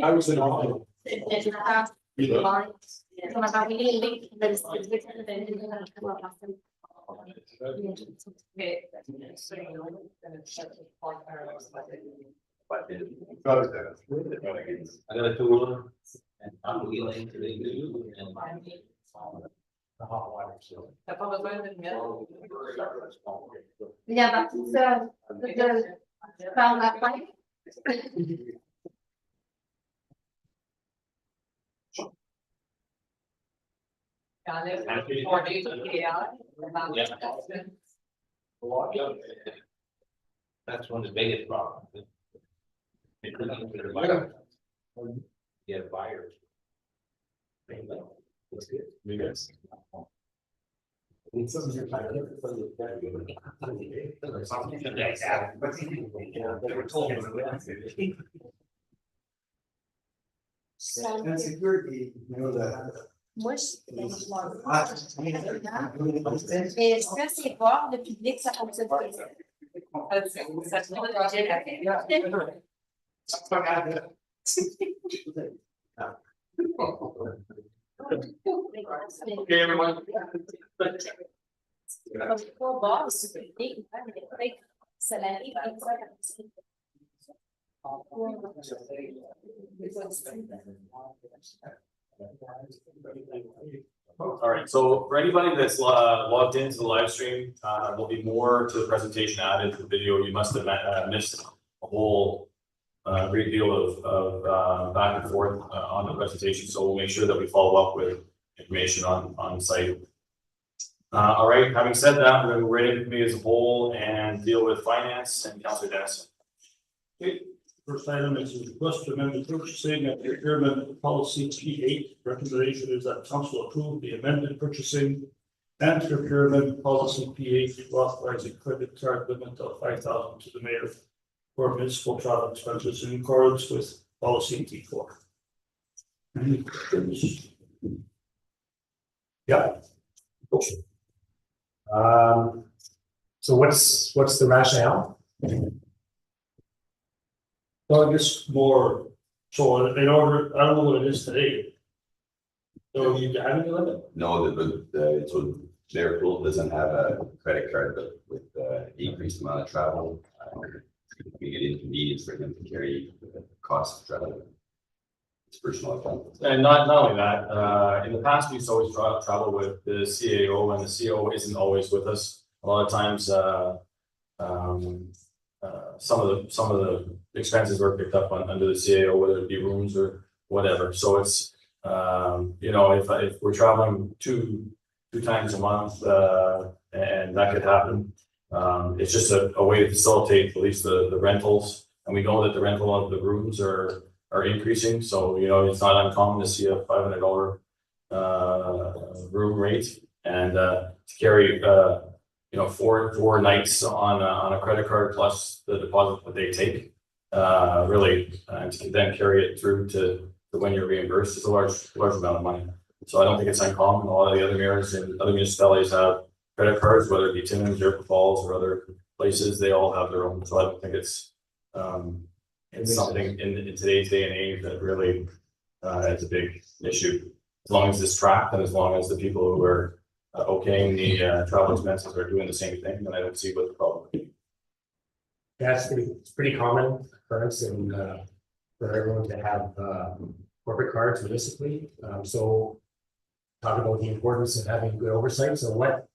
I was in all. Another tool and I'm willing to do and The hot water. So. Yeah, that's the found that way. That's one of the biggest problems. Yeah, buyers. That's good. Yes. And security, you know that. Moi, je c'est voir le public, ça fonctionne pas. Okay, everyone. All right, so for anybody that's logged into the live stream, there'll be more to the presentation added to the video. You must have missed a whole great deal of back and forth on the presentation, so we'll make sure that we follow up with information on site. All right, having said that, we're going to go right into the committee as a whole and deal with finance and Councilor Dennison. Okay. First item is a request to amend the purchasing and procurement policy P8. Recommendation is that council approve the amended purchasing and procurement policy P8 authorizing credit card limit of 5,000 to the mayor for municipal travel expenses in accordance with policy T4. Any questions? Yeah. So what's the rationale? Well, I guess more, so in order, I don't know what it is today. So you having a limit? No, so their pool doesn't have a credit card, but with increased amount of travel, we get inconvenience for them to carry the cost of travel. It's personal account. And not only that, in the past, we used to always travel with the CAO, and the CAO isn't always with us. A lot of times, some of the expenses were picked up under the CAO, whether it be rooms or whatever. So it's you know, if we're traveling two times a month, and that could happen, it's just a way to facilitate at least the rentals. And we know that the rental of the rooms are increasing, so you know it's not uncommon to see a $500 room rate, and to carry you know four nights on a credit card plus the deposit that they take, really, and to then carry it through to when you're reimbursed is a large amount of money. So I don't think it's uncommon. A lot of the other mayors and other municipalities have credit cards, whether it be Timmins, York Falls, or other places. They all have their own. So I don't think it's something in today's day and age that really is a big issue. As long as it's tracked and as long as the people who are okaying the travel expenses are doing the same thing, then I don't see what the problem would be. That's pretty common occurrence in for everyone to have corporate cards municipally. So talk about the importance of having good oversight. So what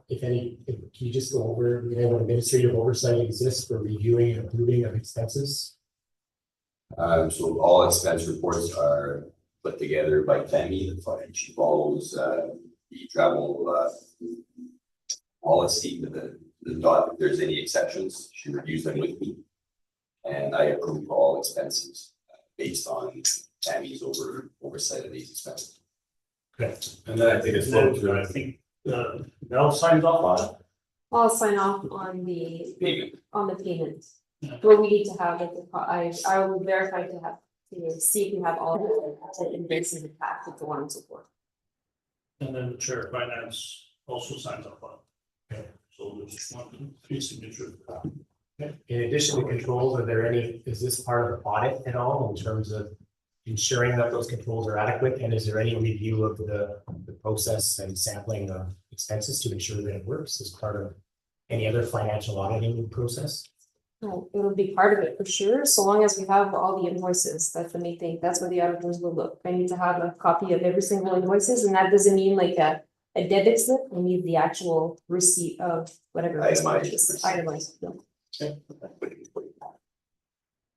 if any, can you just go over, you know, what administrative oversight exists for reviewing and approving of expenses? So all expense reports are put together by Tammy. She follows the travel policy with the dot. If there's any exceptions, she reviews them with me, and I approve all expenses based on Tammy's oversight of these expenses. Okay. And then I think it's flowed through. I think Mel signs off on it. I'll sign off on the Payment. payment. But we need to have it. I will verify to have to see if you have all the invoices attached with the one and so forth. And then the chair of finance also signs up on it. So there's one, two, three signatures. In addition to controls, are there any, is this part of the audit at all in terms of ensuring that those controls are adequate? And is there any review of the process and sampling of expenses to ensure that it works as part of any other financial auditing process? No, it would be part of it for sure, so long as we have all the invoices, that's the main thing, that's where the auditors will look. I need to have a copy of every single invoices, and that doesn't mean like a debit slip, I need the actual receipt of whatever. Itemized It's itemized, no.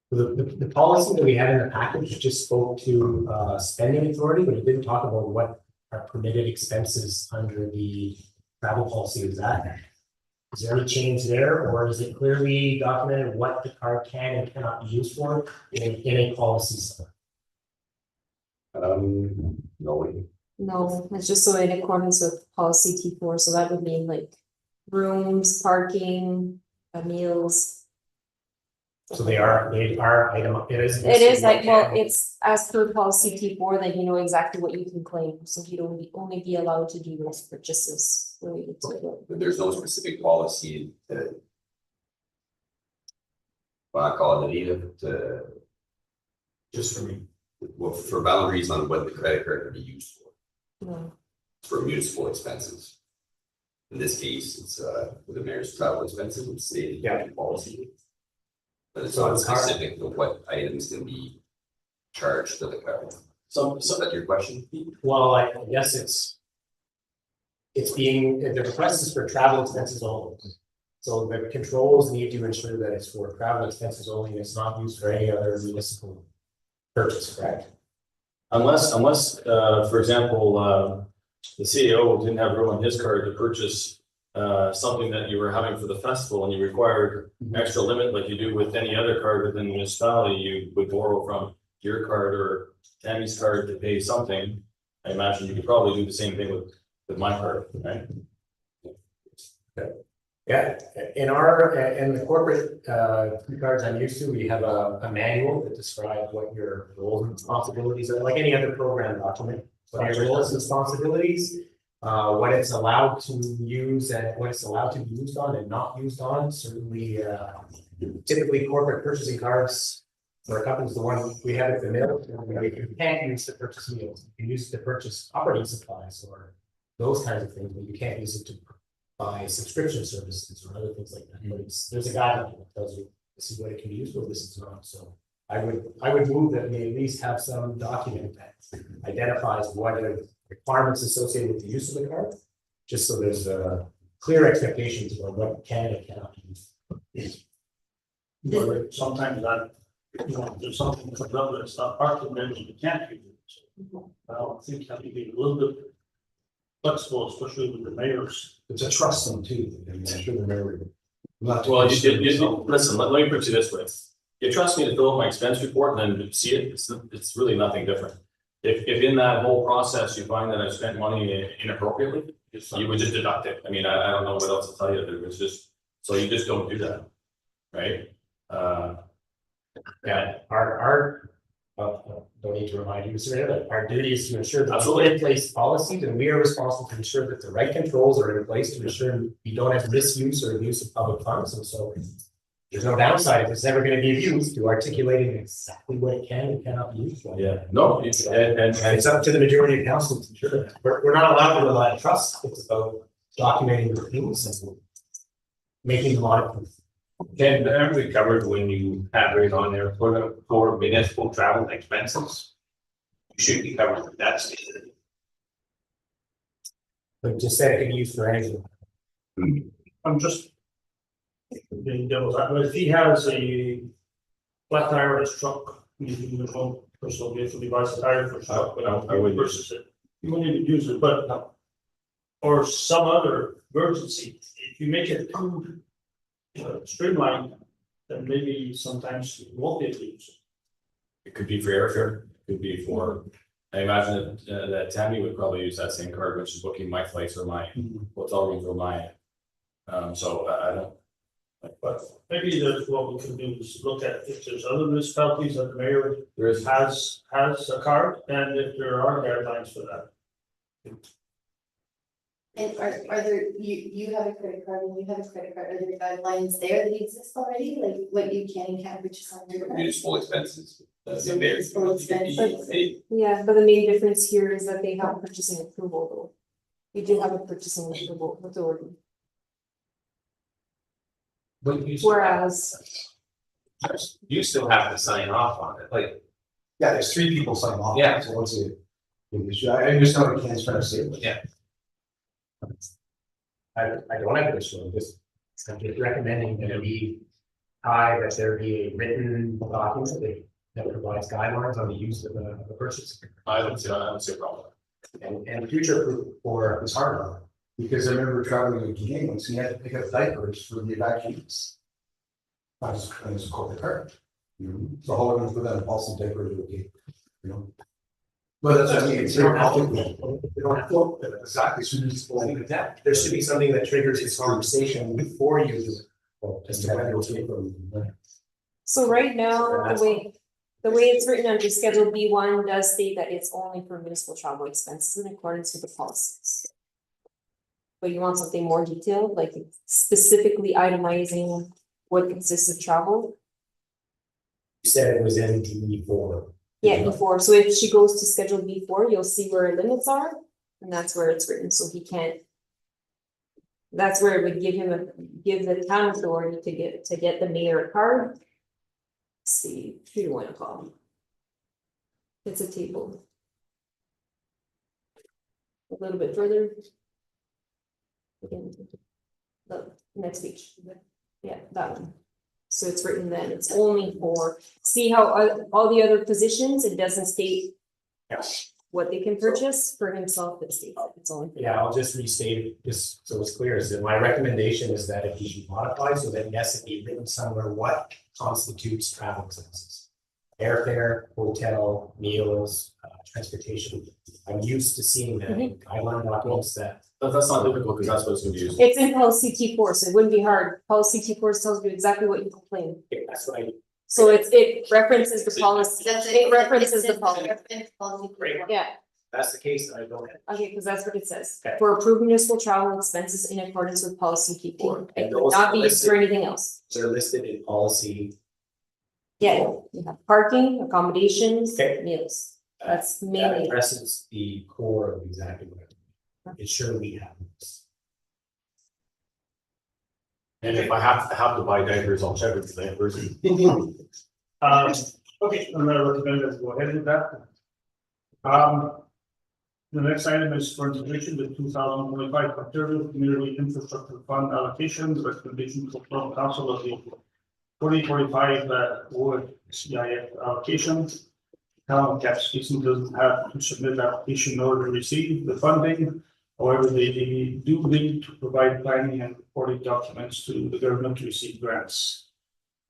The policy that we had in the package just spoke to spending authority, but it didn't talk about what are permitted expenses under the travel policy. Is there any change there, or is it clearly documented what the card can and cannot be used for in a policy somewhere? No, No, it's just so in accordance with policy T4, so that would mean like rooms, parking, meals. So they are item, it is. It is like, well, it's as per policy T4, that you know exactly what you can claim, so you don't only be allowed to do those purchases related to it. but there's no specific policy that. Well, I call it either to. Just for me, well, for boundaries on what the credit card can be used for. No. For municipal expenses. In this case, it's for the mayor's travel expenses, it's stated in policy. But it's not specific to what items can be charged to the card. So that's your question? Well, I guess it's being, the request is for travel expenses only. So the controls need to ensure that it's for travel expenses only, and it's not used for any other municipal purchase, correct? Unless, for example, the CEO didn't have room on his card to purchase something that you were having for the festival and you required extra limit like you do with any other card within the municipality, you would borrow from your card or Tammy's card to pay something. I imagine you could probably do the same thing with my card, right? Yeah, in the corporate cards I'm used to, we have a manual that describes what your roles and responsibilities are, like any other program document. What are your roles and responsibilities, what it's allowed to use and what it's allowed to be used on and not used on. Certainly, typically corporate purchasing cards for a company is the one we have at the mill. You can't use to purchase meals. You can use it to purchase operating supplies or those kinds of things, but you can't use it to buy subscription services or other things like that. But there's a guideline that tells you this is what it can be used for, this is not. So I would move that we at least have some document that identifies what are the requirements associated with the use of the card, just so there's clear expectations of what can and cannot be used. But sometimes that, there's something that comes up that's not part of it, you can't use it. So I don't think that would be a little bit flexible, especially with the mayors. It's a trust thing too. I mean, I'm sure the mayor would not to Well, consider listen, let me put it this way. You trust me to fill out my expense report and then see it, it's really nothing different. If in that whole process you find that I spent money inappropriately, you would just deduct it. I mean, I don't know what else to tell you. It was just, so you just don't do that, right? Yeah, our don't need to remind you, Mr. Mayor, that our duty is to ensure that we Absolutely. put in place policies, and we are responsible to ensure that the right controls are in place to ensure you don't have misuse or abuse of public funds. And so there's no downside if it's never going to be abused to articulating exactly what it can and cannot be used for. Yeah, no, and It's up to the majority of council to ensure that. We're not allowed to rely on trust. It's about documenting the things and making them audit. Then aren't we covered when you have it on there for municipal travel expenses? You should be covered with that statement. But just say it can be used for anything. I'm just being devil's advocate. If he has a flat tire on his truck, using his own personal vehicle, he buys a tire for his truck, but I would versus it. You wouldn't even use it, but or some other emergency, if you make it too streamlined, then maybe sometimes you won't be able to use it. it could be for airfare, it could be for, I imagine that Tammy would probably use that same card when she's booking my flights or my hotel rooms or my. So I don't, But maybe that's what we can do is look at if there's other municipalities that the mayor There is, has a card and if there are guidelines for that. And are there, you have a credit card and you have a credit card, are there guidelines there that exist already, like what you can and can't purchase on your card? Municipal expenses. So municipal expenses. Yeah, but the main difference here is that they have purchasing approval though. We do have a purchasing approval authority, But you. whereas, You still have to sign off on it, like, Yeah, there's three people signing off. Yeah. So what's it? I understand what Ken's trying to say. but- Yeah. I don't have an issue, I'm just recommending that it be that there be a written document that provides guidelines on the use of the purchase. I don't see a problem. And future proof for this hardware. Because I remember traveling in Canadian, once we had to pick up diapers for the evacuees. I was a corporate card. So how long for that also diapers would be, you know? But that's what I mean, it's very complicated. We don't have to, exactly, so there should be something that triggers this conversation before you do it. Well, just to kind of so right now, the way it's written under Schedule B1 does state that it's only for municipal travel expenses in accordance with the policies. But you want something more detailed, like specifically itemizing what consists of travel? You said it was in D4. Yeah, before, so if she goes to Schedule B4, you'll see where her limits are, and that's where it's written, so he can't. That's where it would give the town authority to get the mayor a card. Let's see, who do you want to call? It's a table. A little bit further. Again, the next page, yeah, that one. So it's written then, it's only for, see how all the other positions, it doesn't state what they can purchase for himself, it states that it's only. for Yeah, I'll just restate it, just so it's clear, is that my recommendation is that it be modified, so that yes, it be written somewhere what constitutes travel expenses. Airfare, hotel, meals, transportation. I'm used to seeing that in guideline documents that. But that's not difficult, because that's what it's gonna be used. It's in policy T4, so it wouldn't be hard. Policy T4 tells you exactly what you complain. That's what I. So it references the policy. That's It references the policy. Great. Yeah, That's the case, I don't have. okay, because that's what it says. Okay. For approved municipal travel expenses in accordance with policy T4. It And would those not be are used for anything else. They're listed in policy. Yeah, you have parking, accommodations, Okay. meals. That's That mainly, addresses the core of exactly what. It surely happens. And if I have to buy diapers, I'll check with the diapers. Okay, I'm gonna recommend that we go ahead with that. The next item is for integration, the 2025 Ontario Community Infrastructure Fund allocation, the recommendation to the council of the 2045 Wood CIF allocation. Town of Kapuskasing doesn't have to submit an application in order to receive the funding. However, they do need to provide planning and reporting documents to the government to receive grants.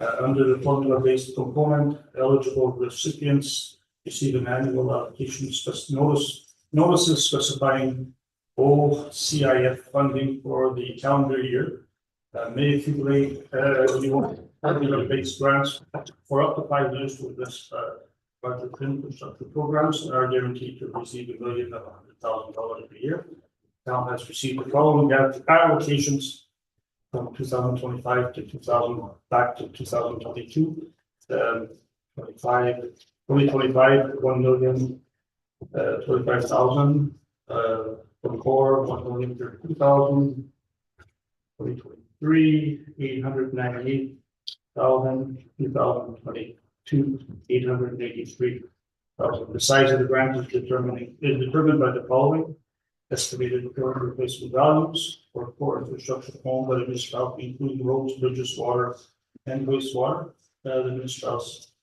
Under the formula-based component, eligible recipients receive an annual allocation notices specifying OCIF funding for the calendar year. May accumulate formula-based grants for up to 5 years to address budget infrastructure programs and are guaranteed to receive $1 million of $100,000 per year. Town has received the following allocations from 2025 to 2022. 2025, 1,025,000. 24, 1,032,000. 2023, 898,000. 2022, 883,000. The size of the grant is determined by the following. Estimated current replacement values for core infrastructure owned by the municipality, including roads, bridges, water, and wastewater. The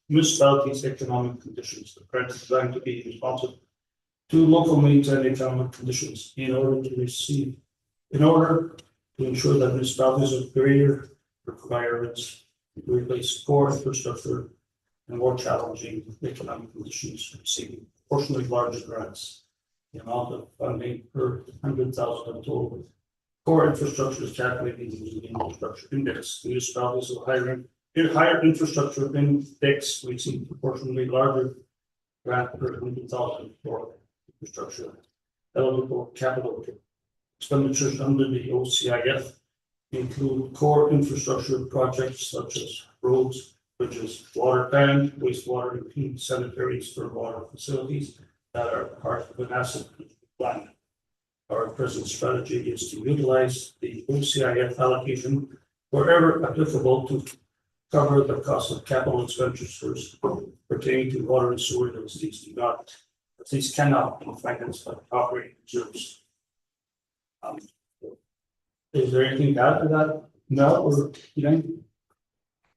municipality's economic conditions. The grant is designed to be responsive to local needs and economic conditions in order to ensure that municipalities of greater requirements to replace core infrastructure and more challenging economic conditions receiving proportionally larger grants. The amount of funding per 100,000 of total Core infrastructure is calculated using the infrastructure index. Municipalities with higher infrastructure index receive proportionally larger grant per 100,000 for infrastructure. Eligible capital expenditures under the OCIF include core infrastructure projects such as roads, bridges, water plant, wastewater, and clean sanitary stormwater facilities that are part of an asset plan. Our present strategy is to utilize the OCIF allocation wherever applicable to cover the cost of capital expenditures pertaining to water and sewer that these cannot be financed by operating reserves. Is there anything to add to that? No, or, you know?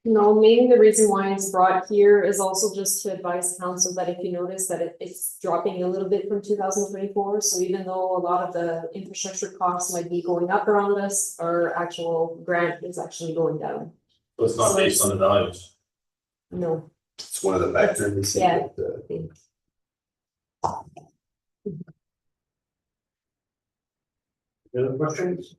No, maybe the reason why it's brought here is also just to advise council that if you notice that it's dropping a little bit from 2024, so even though a lot of the infrastructure costs might be going up around us, our actual grant is actually going down. So it's not So based on the values. No, It's one of the factors we see. Yeah. Any other questions?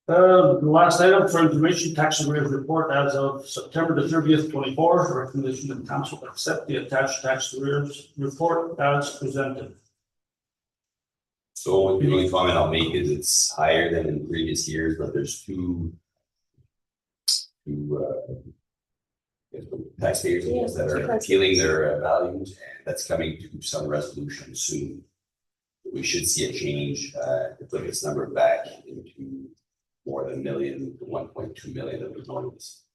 The last item for information, tax arrears report as of September the 30th, 24. Recommendation that council accept the attached tax arrears report as presented. So the only comment I'll make is it's higher than in previous years, but there's two taxpayers I guess, that are appealing their values, and that's coming to some resolution soon. We should see a change to put this number back into more than 1 million to 1.2 million that we noticed.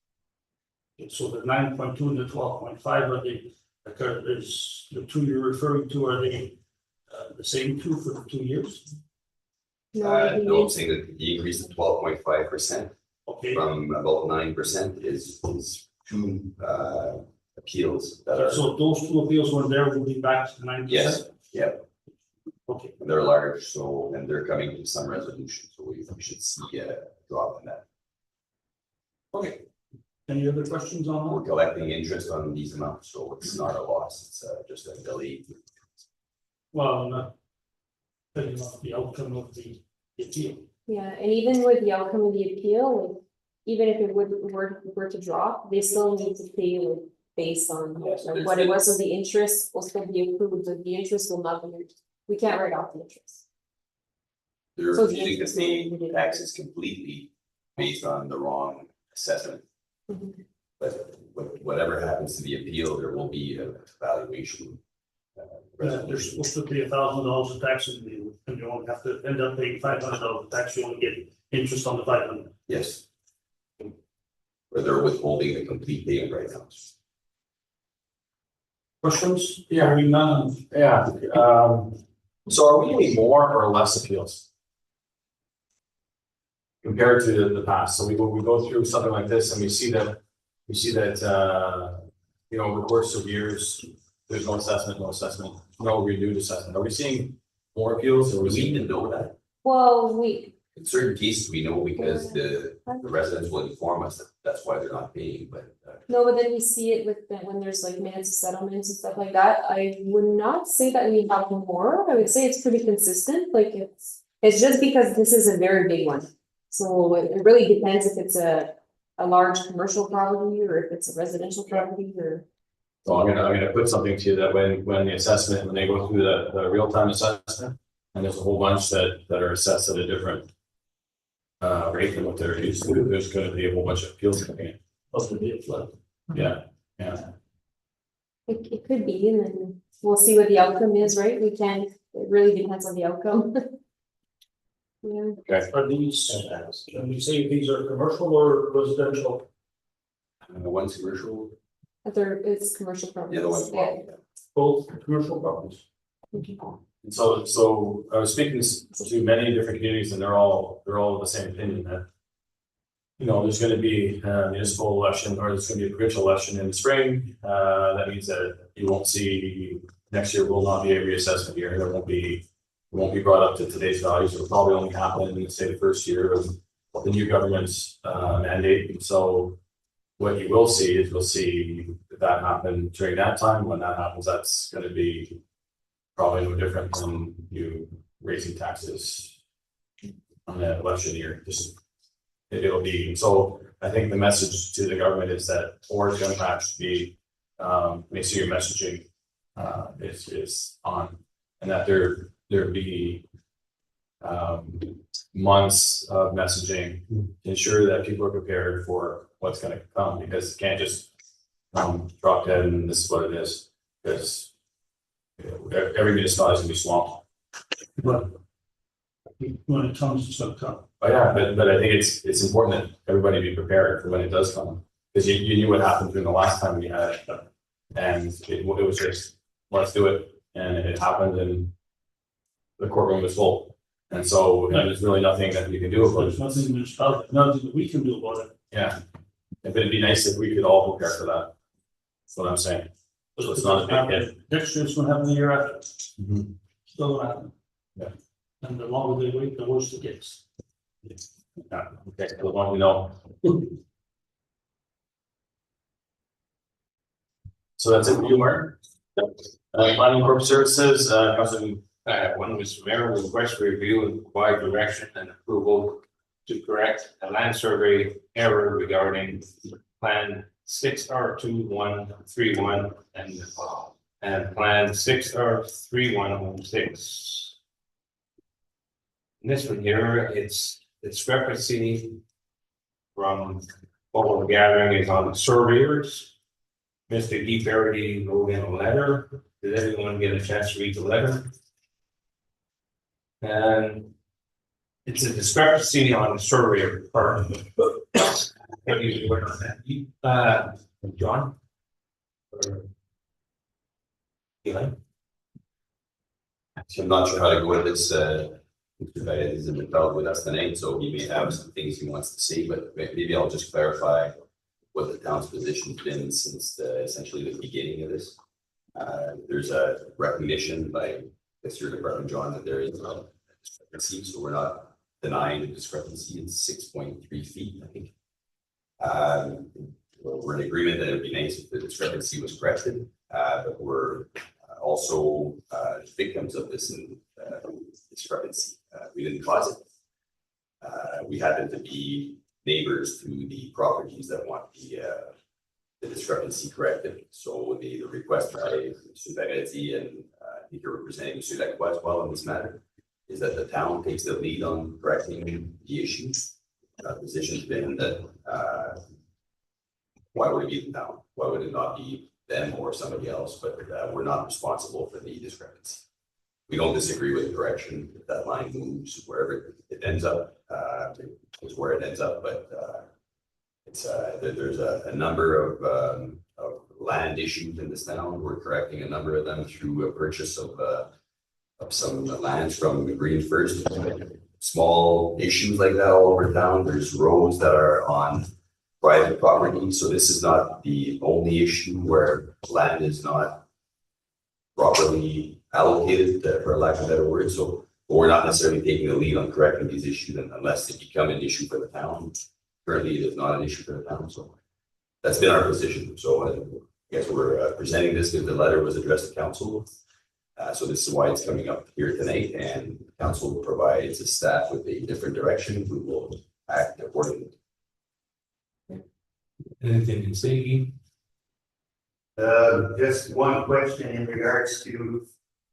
So the 9.2 and the 12.5 are is the two you're referring to, are they the same two for the 2 years? no, I think No, I'm it's- saying that the increase of 12.5% Okay, from about 9% is two appeals that are, so those two appeals were there, will be back to 9%? yes, yeah, Okay, they're large, so, and they're coming to some resolution, so we should see a drop in that. okay. Any other questions on We're that? collecting interest on these amounts, so it's not a loss, it's just a delay. Well, not depending on the outcome of the appeal. Yeah, and even with the outcome of the appeal, like, even if it were to drop, they still need to pay like based on Yeah, so like, there's what it still- was, so the interest will still be accrued, like, the interest will not be, we can't write off the interest. They're So the refusing to interest pay will be- taxes completely based on the wrong assessment. Mhm. But whatever happens to the appeal, there will be a valuation. They're Resolution. supposed to pay $1,000 of taxes, and you only have to end up paying $500 of tax, you only get interest on the 500. Yes. Or they're withholding the complete payment right now. Questions? Yeah. Hearing none. Yeah, so are we getting more or less appeals? Compared to the past, so we go through something like this and we see that, you know, over the course of years, there's no assessment, no renewed assessment. Are we seeing more appeals or are we We seeing? even know that. Well, In certain cases, we know because the residents will inform us that that's why they're not paying, but no, but then we see it with when there's like minutes of settlements and stuff like that. I would not say that we have more. I would say it's pretty consistent, like it's just because this is a very big one. So it really depends if it's a large commercial property or if it's a residential property or. So I'm gonna put something to you that when the assessment, when they go through the real-time assessment, and there's a whole bunch that are assessed at a different rate than what they're used to, there's gonna be a whole bunch of appeals coming in. Must be a flood. Yeah. It could be, and then we'll see what the outcome is, right? We can't, it really depends on the outcome. Yeah, Are these, can you say these are commercial or residential? the one's commercial, but it's commercial the other one's. properties, yeah. Both commercial properties. And so I was speaking to many different communities and they're all of the same opinion that, you know, there's gonna be a municipal election or there's gonna be a provincial election in the spring. That means that you won't see, next year will not be a reassessment year. There won't be brought up to today's values. It'll probably only happen in, say, the first year of the new government's mandate. And so what you will see is, we'll see that happen during that time. When that happens, that's gonna be probably no different than you raising taxes on the election year, just. It'll be, so I think the message to the government is that Orr's gonna have to be, make sure your messaging, is on. And that there be, months of messaging, to ensure that people are prepared for what's gonna come, because it can't just, drop dead and this is what it is, because every municipality is gonna be swamped. But when it comes to some time. Oh, yeah, but I think it's important that everybody be prepared for when it does come, because you knew what happened during the last time we had it. And it was just, let's do it, and it happened, and the courtroom was full. And so there's really nothing that we can do about There's it. nothing that we can do about it. Yeah, but it'd be nice if we could all prepare for that. That's what I'm saying. So it's not a big hit. Next year's gonna happen the year after, Mhm. still gonna happen. Yeah. And the longer they wait, the worse it gets. Yeah, okay, the one we know. So that's it for you, Mark. Planning Corp Services, Councilman. One was mayor request review and provide direction and approval to correct a land survey error regarding plan 6R2131 and plan 6R3106. In this one here, it's discrepancy from what we're gathering is on the surveyors. Mr. D. Parody wrote in a letter. Did everyone get a chance to read the letter? And it's a discrepancy on the surveyor part. What do you work on that? John? Or Eli? So I'm not sure how to go with this, Mr. Bennett isn't involved with us tonight, so he may have some things he wants to say, but maybe I'll just clarify what the town's position's been since essentially the beginning of this. There's a recognition by Mr. Department John that there is a discrepancy, so we're not denying the discrepancy. It's 6.3 feet, I think. We're in agreement that it would be nice if the discrepancy was corrected, but we're also victims of this discrepancy. We didn't cause it. We happen to be neighbors to the properties that want the discrepancy corrected. So the request by Mr. Benetti and I think you're representing Mr. Dequa as well in this matter is that the town takes the lead on correcting the issue. Position's been that why would it be the town? Why would it not be them or somebody else? But we're not responsible for the discrepancy. We don't disagree with the direction if that line moves wherever it ends up. Is where it ends up, but it's there's a number of land issues in this town. We're correcting a number of them through a purchase of some lands from the Green First. Small issues like that all over town. There's roads that are on private property, so this is not the only issue where land is not properly allocated, for lack of a better word. So we're not necessarily taking the lead on correcting these issues unless they become an issue for the town. Currently, it is not an issue for the town, so that's been our position. So I guess we're presenting this because the letter was addressed to council. So this is why it's coming up here tonight, and council provides the staff with a different direction. We will act accordingly. Anything you say? Just one question in regards to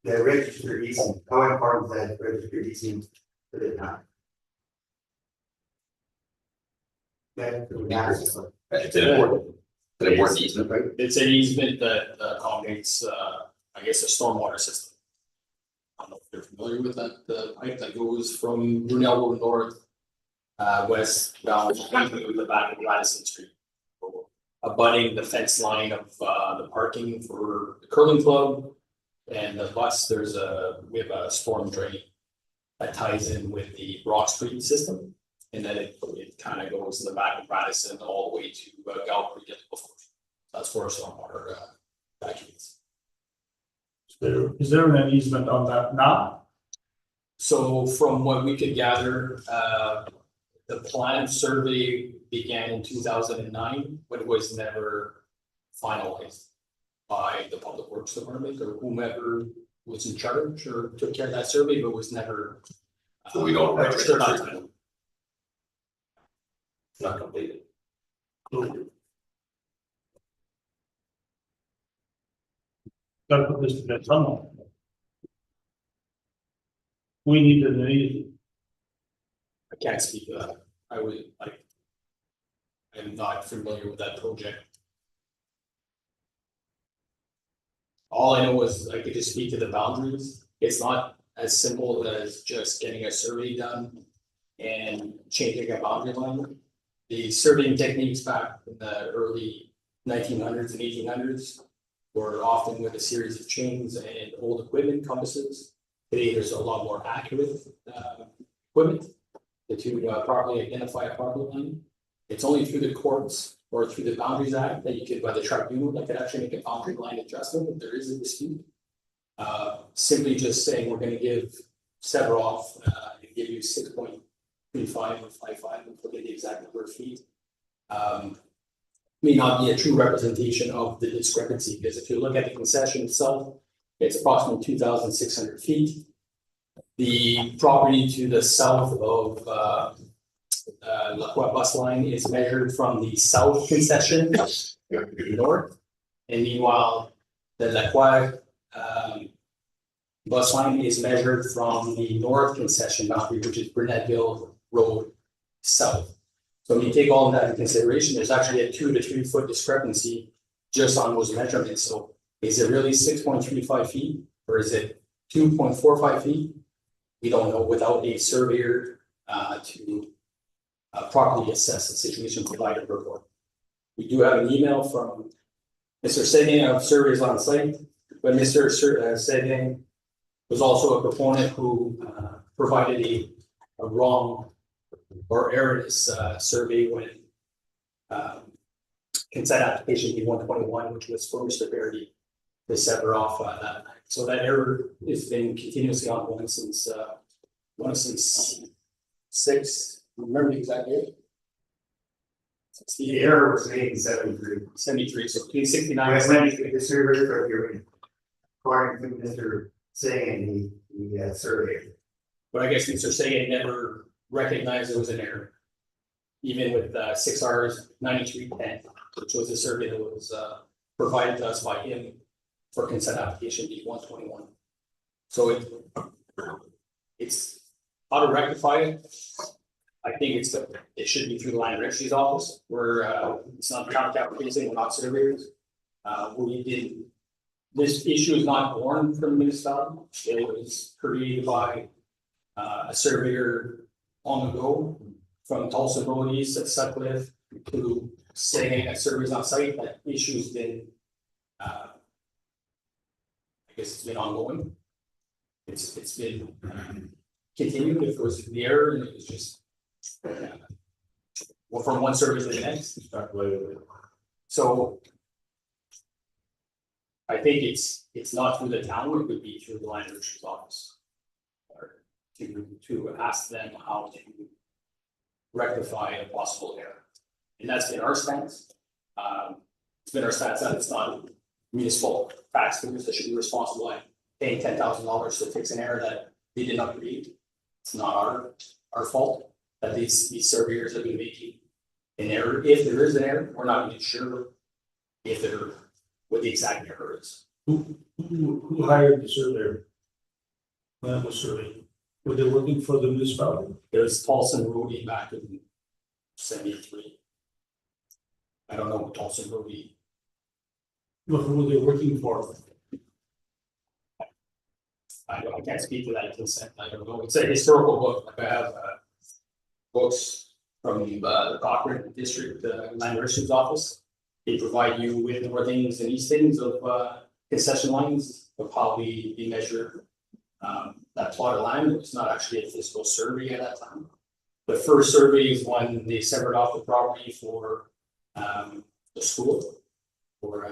the registered easement. How important is that registered easement for the town? It's an important easement, right? It's an easement that accommodates, I guess, a stormwater system. I don't know if you're familiar with that, the pipe that goes from Brunel Road north, west down to the back of Radisson Street. Abutting the fence line of the parking for the curling club and the bus, we have a storm drain that ties in with the Broad Street system. And then it kind of goes in the back of Radisson all the way to Galway. That's where stormwater evacuates. Is there an easement on that now? So from what we could gather, the plan survey began in 2009, but it was never finalized by the Public Works Department or whomever was in charge or took care of that survey, but was never So we don't have registered on registered. title. Not completed. Gotta put this to bed somehow. We need to, I can't speak to that. I would like. I'm not familiar with that project. All I know is I could just speak to the boundaries. It's not as simple as just getting a survey done and changing a boundary line. The surveying techniques back in the early 1900s and 1800s were often with a series of chains and old equipment compasses. Today, there's a lot more accurate equipment to properly identify a property line. It's only through the courts or through the Boundaries Act that you could, by the tribunal, that could actually make a boundary line adjustment if there is a dispute. Simply just saying we're gonna give Severoff, and give you 6.35 or 55, and forget the exact number of feet. May not be a true representation of the discrepancy, because if you look at the concession itself, it's approximately 2,600 feet. The property to the south of La Croix bus line is measured from the south concession north. And meanwhile, the La Croix bus line is measured from the north concession boundary, which is Burnetville Road south. So when you take all of that into consideration, there's actually a 2 to 3 foot discrepancy just on those measurements. So is it really 6.35 feet or is it 2.45 feet? We don't know without a surveyor to properly assess the situation, provide a report. We do have an email from Mr. Seguin of Surveys on Site, but Mr. Seguin was also a proponent who provided a wrong or erroneous survey when consent application B121, which was for Mr. Verdi to sever off that night. So that error has been continuously ongoing since I want to say remember the exact date? The error was made in 73. 73, so between 69 I and sent 73. the survey for your, according to Mr. Saying, the survey. But I guess Mr. Seguin never recognized it was an error. Even with 6Rs 9310, which was a survey that was provided to us by him for consent application B121. So it's how to rectify it. I think it should be through the land registry's office, where it's not county application, we're not surveyors. This issue is not born from the municipality. It was created by a surveyor on the go from Tulsa Road East at Sutcliffe to saying that surveys on site. That issue's been I guess it's been ongoing. It's been continued. If it was the error and it was just well, from one survey to the next. So I think it's not through the town, it would be through the land registry's office. Or to ask them how to rectify a possible error. And that's been our stance. It's been our stance that it's not municipal taxpayers that should be responsible by paying $10,000 to fix an error that they did not create. It's not our fault that these surveyors have been making an error. If there is an error, we're not even sure if they're what the exact error is. who hired the surveyor? That was surveyed. Were they working for the municipality? It was Paulson Roadie back in 73. I don't know Paulson Roadie. Who were they working for? I can't speak to that consent. I don't know. It's a historical book. Like I have books from the Cochrane District Land Registry's office. They provide you with northings and eastings of concession lines of how we measure that plot of land. It was not actually a physical survey at that time. The first survey is when they severed off the property for the school for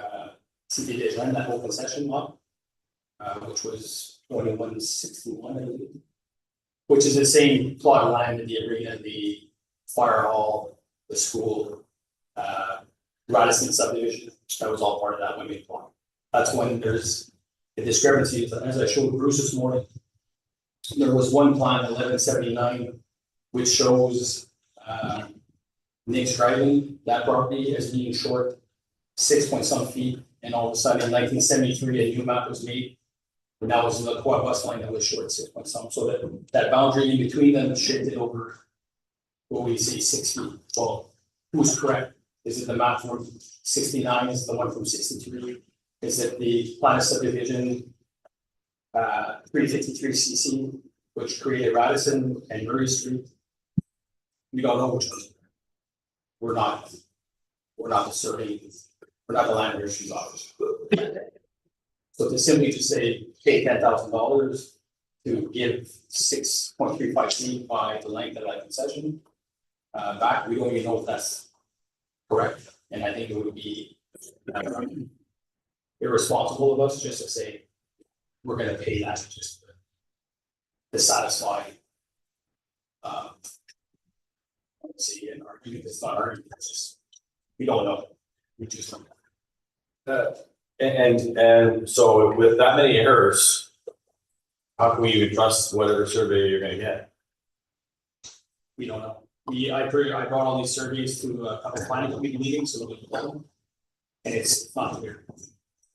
CPJ land, that whole concession lot, which was 2161, I believe, which is the same plot of land in the arena, the fire hall, the school, Radisson subdivision. That was all part of that one big plot. That's when there's a discrepancy, as I showed Bruce this morning. There was one plan, 1179, which shows, Nick's driving that property as being short 6 point some feet, and all of a sudden in 1973, a new map was made. And that was the Quad bus line that was short 6 point some, so that boundary in between them shifted over, what we say, 6 feet. Well, who's correct? Is it the map from 69? Is it the one from 63? Is it the plan of subdivision 353 CC, which created Radisson and Murray Street? We don't know which one. We're not the surveying, we're not the land registry's office. So to simply just say, pay $10,000 to give 6.35 feet by the length of that concession back, we don't even know if that's correct. And I think it would be irresponsible of us just to say, we're gonna pay that just to satisfy. See, an argument, it's not argument, it's just, we don't know. We just don't know. And so with that many errors, how can we even trust whatever survey you're gonna get? We don't know. I brought all these surveys to a couple of planning committee meetings, so we can tell them. And it's not clear.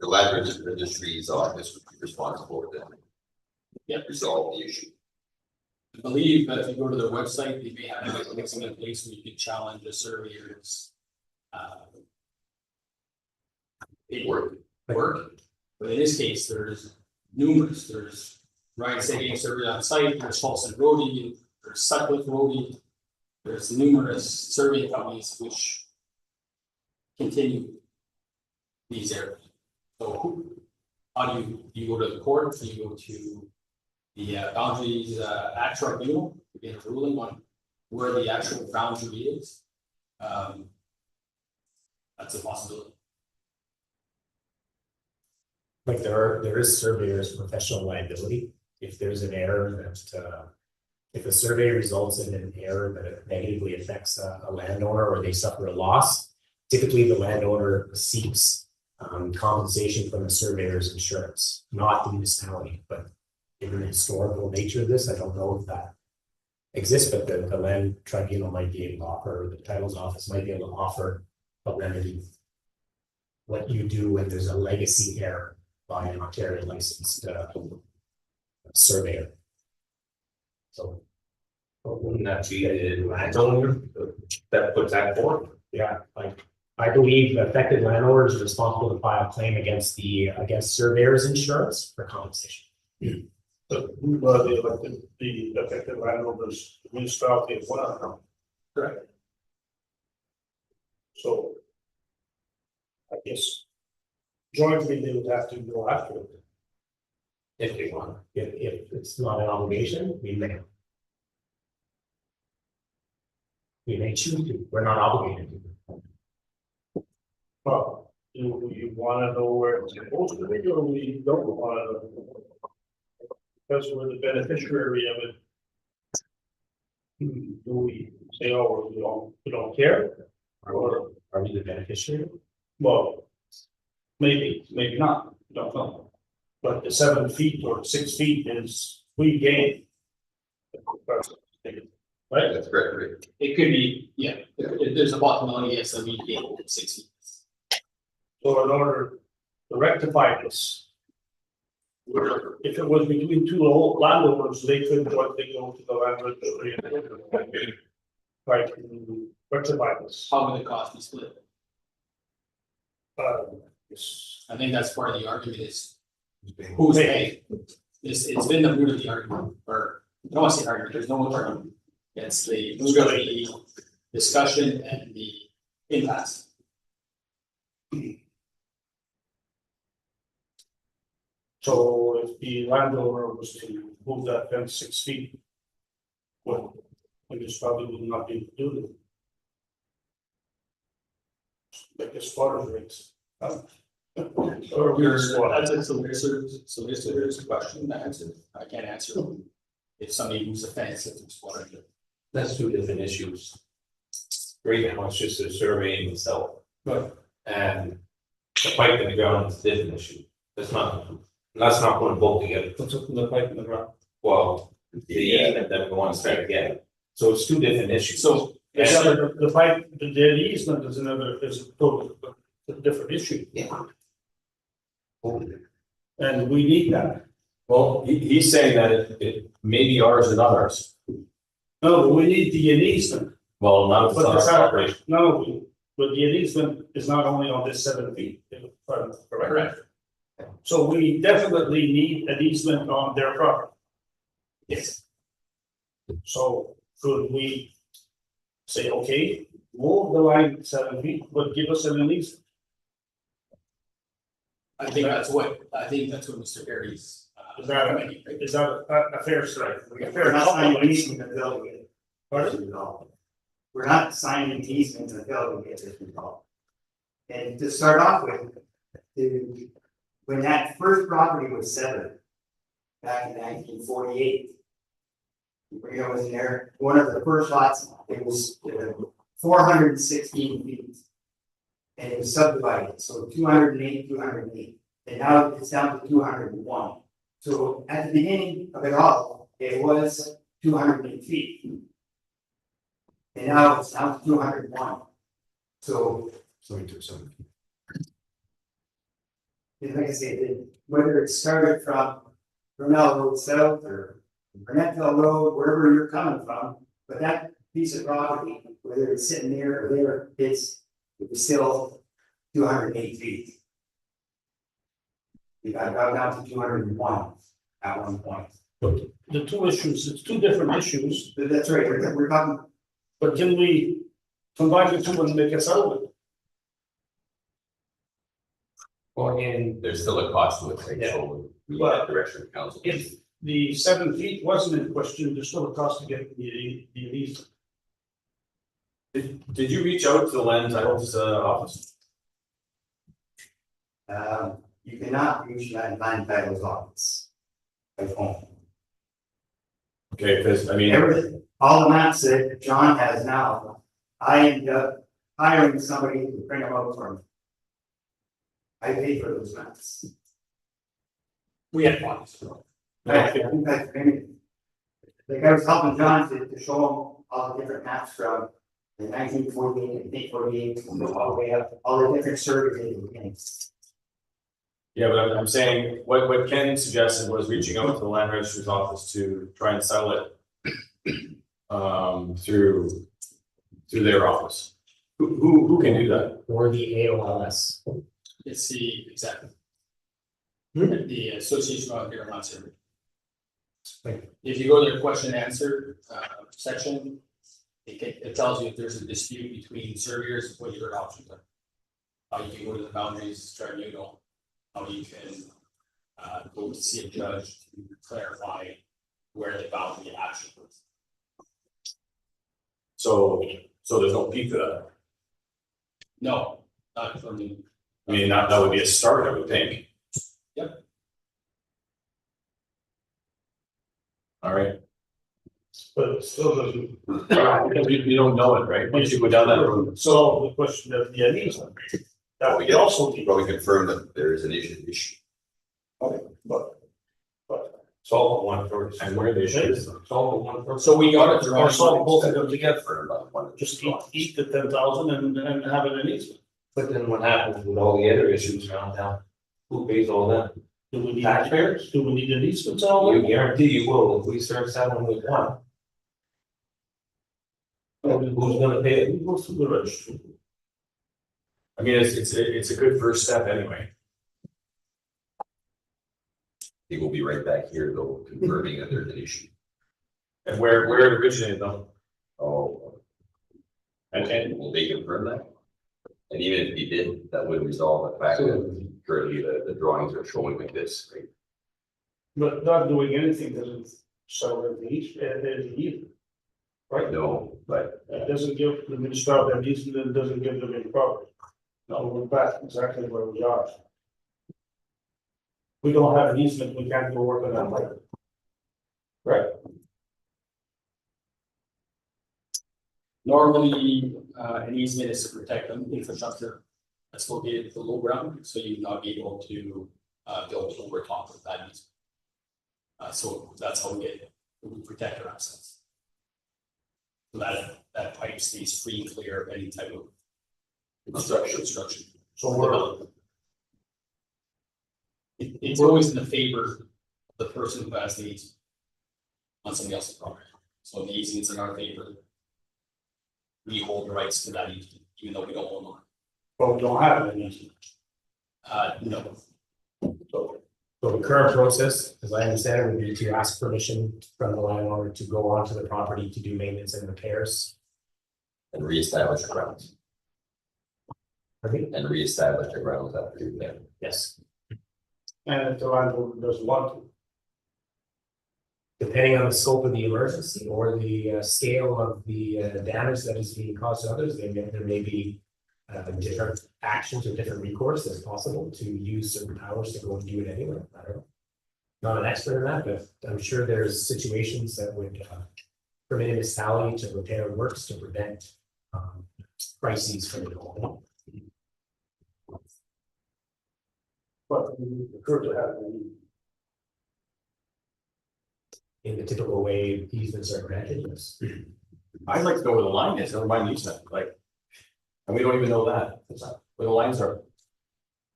The land registry's office would be responsible to Yep. resolve the issue. I believe that if you go to their website, they may have a mechanism in place where you can challenge a surveyor's Work. work. But in this case, there's Ryan Sagan survey on site, there's Folsom Roadie, there's Sutcliffe Roadie. There's numerous survey companies which continue these errors. So how do you go to the court, do you go to the boundaries act tribunal to get a ruling on where the actual boundary is? That's a possibility. Like there is surveyor's professional liability. If there's an error that, if a survey results in an error that negatively affects a landowner or they suffer a loss, typically the landowner seeks compensation from the surveyor's insurance, not the municipality. But given the historical nature of this, I don't know if that exists, but the land tribunal might be able to offer, or the titles office might be able to offer a remedy. What you do when there's a legacy error by an Ontario licensed surveyor. So, But wouldn't that be the landowner that puts that forward? yeah, like I believe affected landowners are responsible to file a claim against surveyor's insurance for compensation. So who the affected landowners, the municipality of one of them. Correct. So I guess jointly they would have to go after it. If they want, if it's not an obligation, we may. We may choose to, we're not obligated to. Well, do you wanna know where it's supposed to be, or we don't wanna know? Because we're the beneficiary of it. Do we say, oh, we don't care? Or, Are we the beneficiary? well, maybe not, don't know. But the 7 feet or 6 feet is we gain. Right? That's correct, Rick. It could be, yeah, there's a possibility, yes, that we get 6 feet. So in order to rectify this. If it was between two old landowners, they could go to the land registry and try to rectify this. How would the cost be split? Yes. I think that's part of the argument is who's paying. It's been the root of the argument, or I don't want to say argument, there's no argument. It's the root of the discussion and the impasse. So if the landowner was to move that fence 6 feet. Well, I guess probably would not be able to do it. Like as far as rates. Or That's a solicitor's question to answer. I can't answer them. If somebody moves a fence, it's water. That's two different issues. Right now, it's just a surveying itself. Right. And the pipe in the ground is a different issue. That's not going to both together. What's up in the pipe in the ground? Well, The easement that we want to start again. So it's two different issues. So, Yeah, the pipe, the easement is another, is a totally different issue. Yeah. And we need that. Well, he's saying that it may be ours and not ours. No, but we need the easement. Well, not if it's But on it's our not, property. no, but the easement is not only on this 7 feet. Correct? Correct. So we definitely need an easement on their property. yes, So should we say, okay, move the line 7 feet, but give us an easement? I think that's what Mr. Perry's. Is that recommending, right? Is that a fair strike? A We're fair not signing an enough? easement until we get. Pardon? Resolved. We're not signing an easement until we get this resolved. And to start off with, when that first property was severed back in 1948. You know, was there, one of the first lots, it was 416 feet. And it was subdivided, so 208, 208, and now it's down to 201. So at the beginning of it all, it was 208 feet. And now it's down to 201. So, Something to some. like I said, whether it started from Brunel Road South or Burnettville Road, wherever you're coming from, but that piece of property, whether it's sitting there or there, it's still 208 feet. We got down to 201 at one point. The two issues, it's two different issues, But that's right, we're talking, but can we combine the two and make a settlement? Well, and There's still a cost to it, right? Yeah. So we need But that direction of council. If the 7 feet wasn't in question, there's still a cost to get the easement. Did you reach out to the land titles office? you cannot reach that land title's office. At home. Okay, because I mean, Everything, all the maps that John has now, I end up hiring somebody to print them out for me. I pay for those maps. We had one. I think that's very- Like I was helping John to show him all the different maps from the 1948 and 1848, all the way up, all the different surveys in the beginning. yeah, but I'm saying, what Ken suggested was reaching out to the land registrar's office to try and settle it. Through their office. Who can do that? or the AOLS. It's the, exactly. The Association of Airline Service. If you go to their question and answer section, it tells you if there's a dispute between surveyors, what your options are. You can go to the boundaries tribunal, how you can go to see a judge to clarify where the boundary actually was. So there's no peak to that. No, not from the. I mean, that would be a start, I would think. Yep. All right. But it still doesn't. Because you don't know it, right? Once you go down that road. So the question of the easement. That we also need. Probably confirm that there is an issue. But Solve one first. And where they should. Solve one first. So we got it. or solve both of them together, Confirm on one. just eat the 10,000 and have it an easement. But then what happens with all the other issues around town? Who pays all that? Do we need? Taxpayers? Do we need an easement to all You that? guarantee you will if we start settling with one. Who's gonna pay it? It goes through the registry. I mean, it's a good first step anyway. He will be right back here though, confirming that there's an issue. And where it originated though. Oh. And Will they confirm that? And even if he did, that would resolve the fact that currently the drawings are showing like this, right? But not doing anything doesn't settle the easement. Right? No, but It doesn't give the municipality an easement, and doesn't give them any property. No, we're back exactly where we are. We don't have an easement, we can't go work on that land. Right? Normally, an easement is to protect the infrastructure that's located below ground, so you not be able to build over top of that easement. So that's how we get we protect our assets. So that pipe stays free and clear of any type of construction. So we're, It's always in the favor of the person who has the easement on somebody else's property. So the easement's in our favor. We hold the rights to that easement, even though we don't own one. well, we don't have any. No. So the current process, as I understand it, would be to ask permission from the landowner to go onto the property to do maintenance and repairs. And reestablish the grounds, Pardon me? and reestablish the grounds after you're there. Yes, And if the landlord doesn't want to. depending on the scope of the emergency or the scale of the damage that is being caused to others, there may be different actions or different recourse that's possible to use certain powers to go and do it anyway. I don't know. Not an expert in that, but I'm sure there's situations that would permit a municipality to repair works to prevent crises from going. But we prefer to have any. In the typical way easements are granted, yes. I'd like to know where the line is, never mind easement, like. And we don't even know that, where the lines are.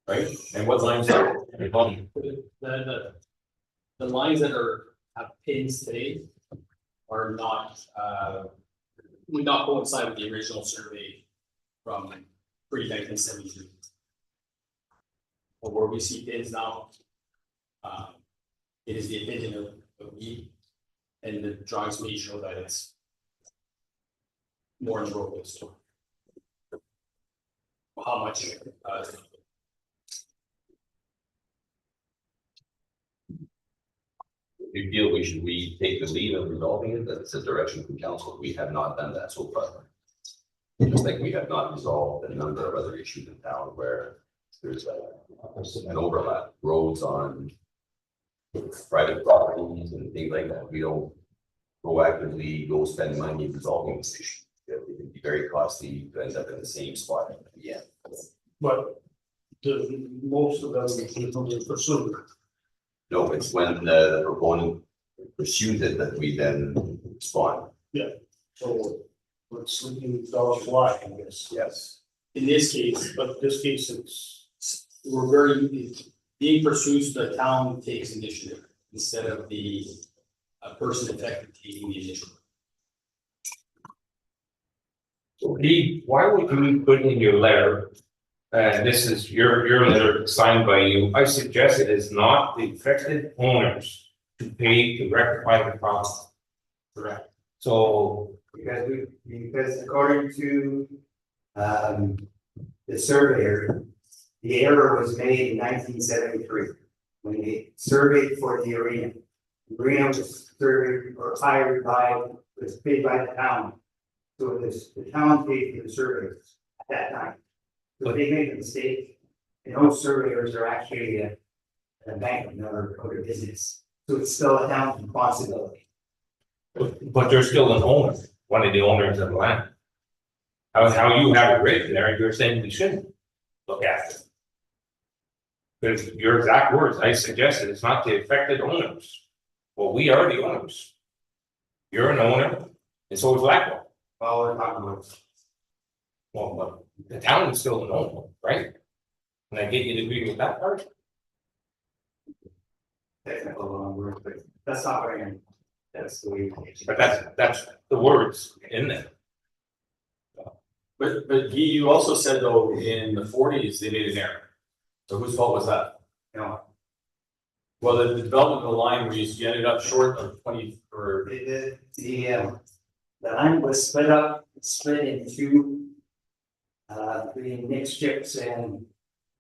Right, and what lines are, The lines that have pins today are not, would not coincide with the original survey from pre-1973. But where we see pins now, it is the opinion of me, and the drawings may show that it's more in the road store. How much, We feel we take the lead of resolving it, that's the direction from council, we have not done that so far. Just like we have not resolved a number of other issues in town where there's an overlap, roads on private properties and things like that, we don't proactively go spend money resolving this issue. It can be very costly to end up in the same spot at the end. But most of them are pursued. No, it's when the proponent pursues it that we then respond. So let's dollars fly, I guess. Yes. in this case, But in this case, it's, we're very, being pursued, the town takes initiative instead of the person affected taking the initiative. So Lee, why would you put in your letter, and this is your letter signed by you, I suggest it is not the affected owners to pay to rectify the problem. Correct. So, Because according to, the surveyor, the error was made in 1973 when they surveyed for the arena. The arena was surveyed or hired by, was paid by the town. So the town paid for the surveys at that time. So they made a mistake, and those surveyors are actually a bank, another business. So it's still a town responsibility. but they're still an owner, one of the owners of the land. How you have it written there, you're saying we shouldn't look at it. Because your exact words, I suggested it's not the affected owners. Well, we are the owners. You're an owner, and so is Blackwell. Well, we're talking about. Well, but the town is still an owner, right? Can I get you to agree with that part? Technical long word, but that's not what I am. That's the way. But that's the words in there. but you also said though, in the 40s, they made an error. So whose fault was that? You know, Well, the development of the line where you ended up short of 20 or. the line was split into. Between mixed chips and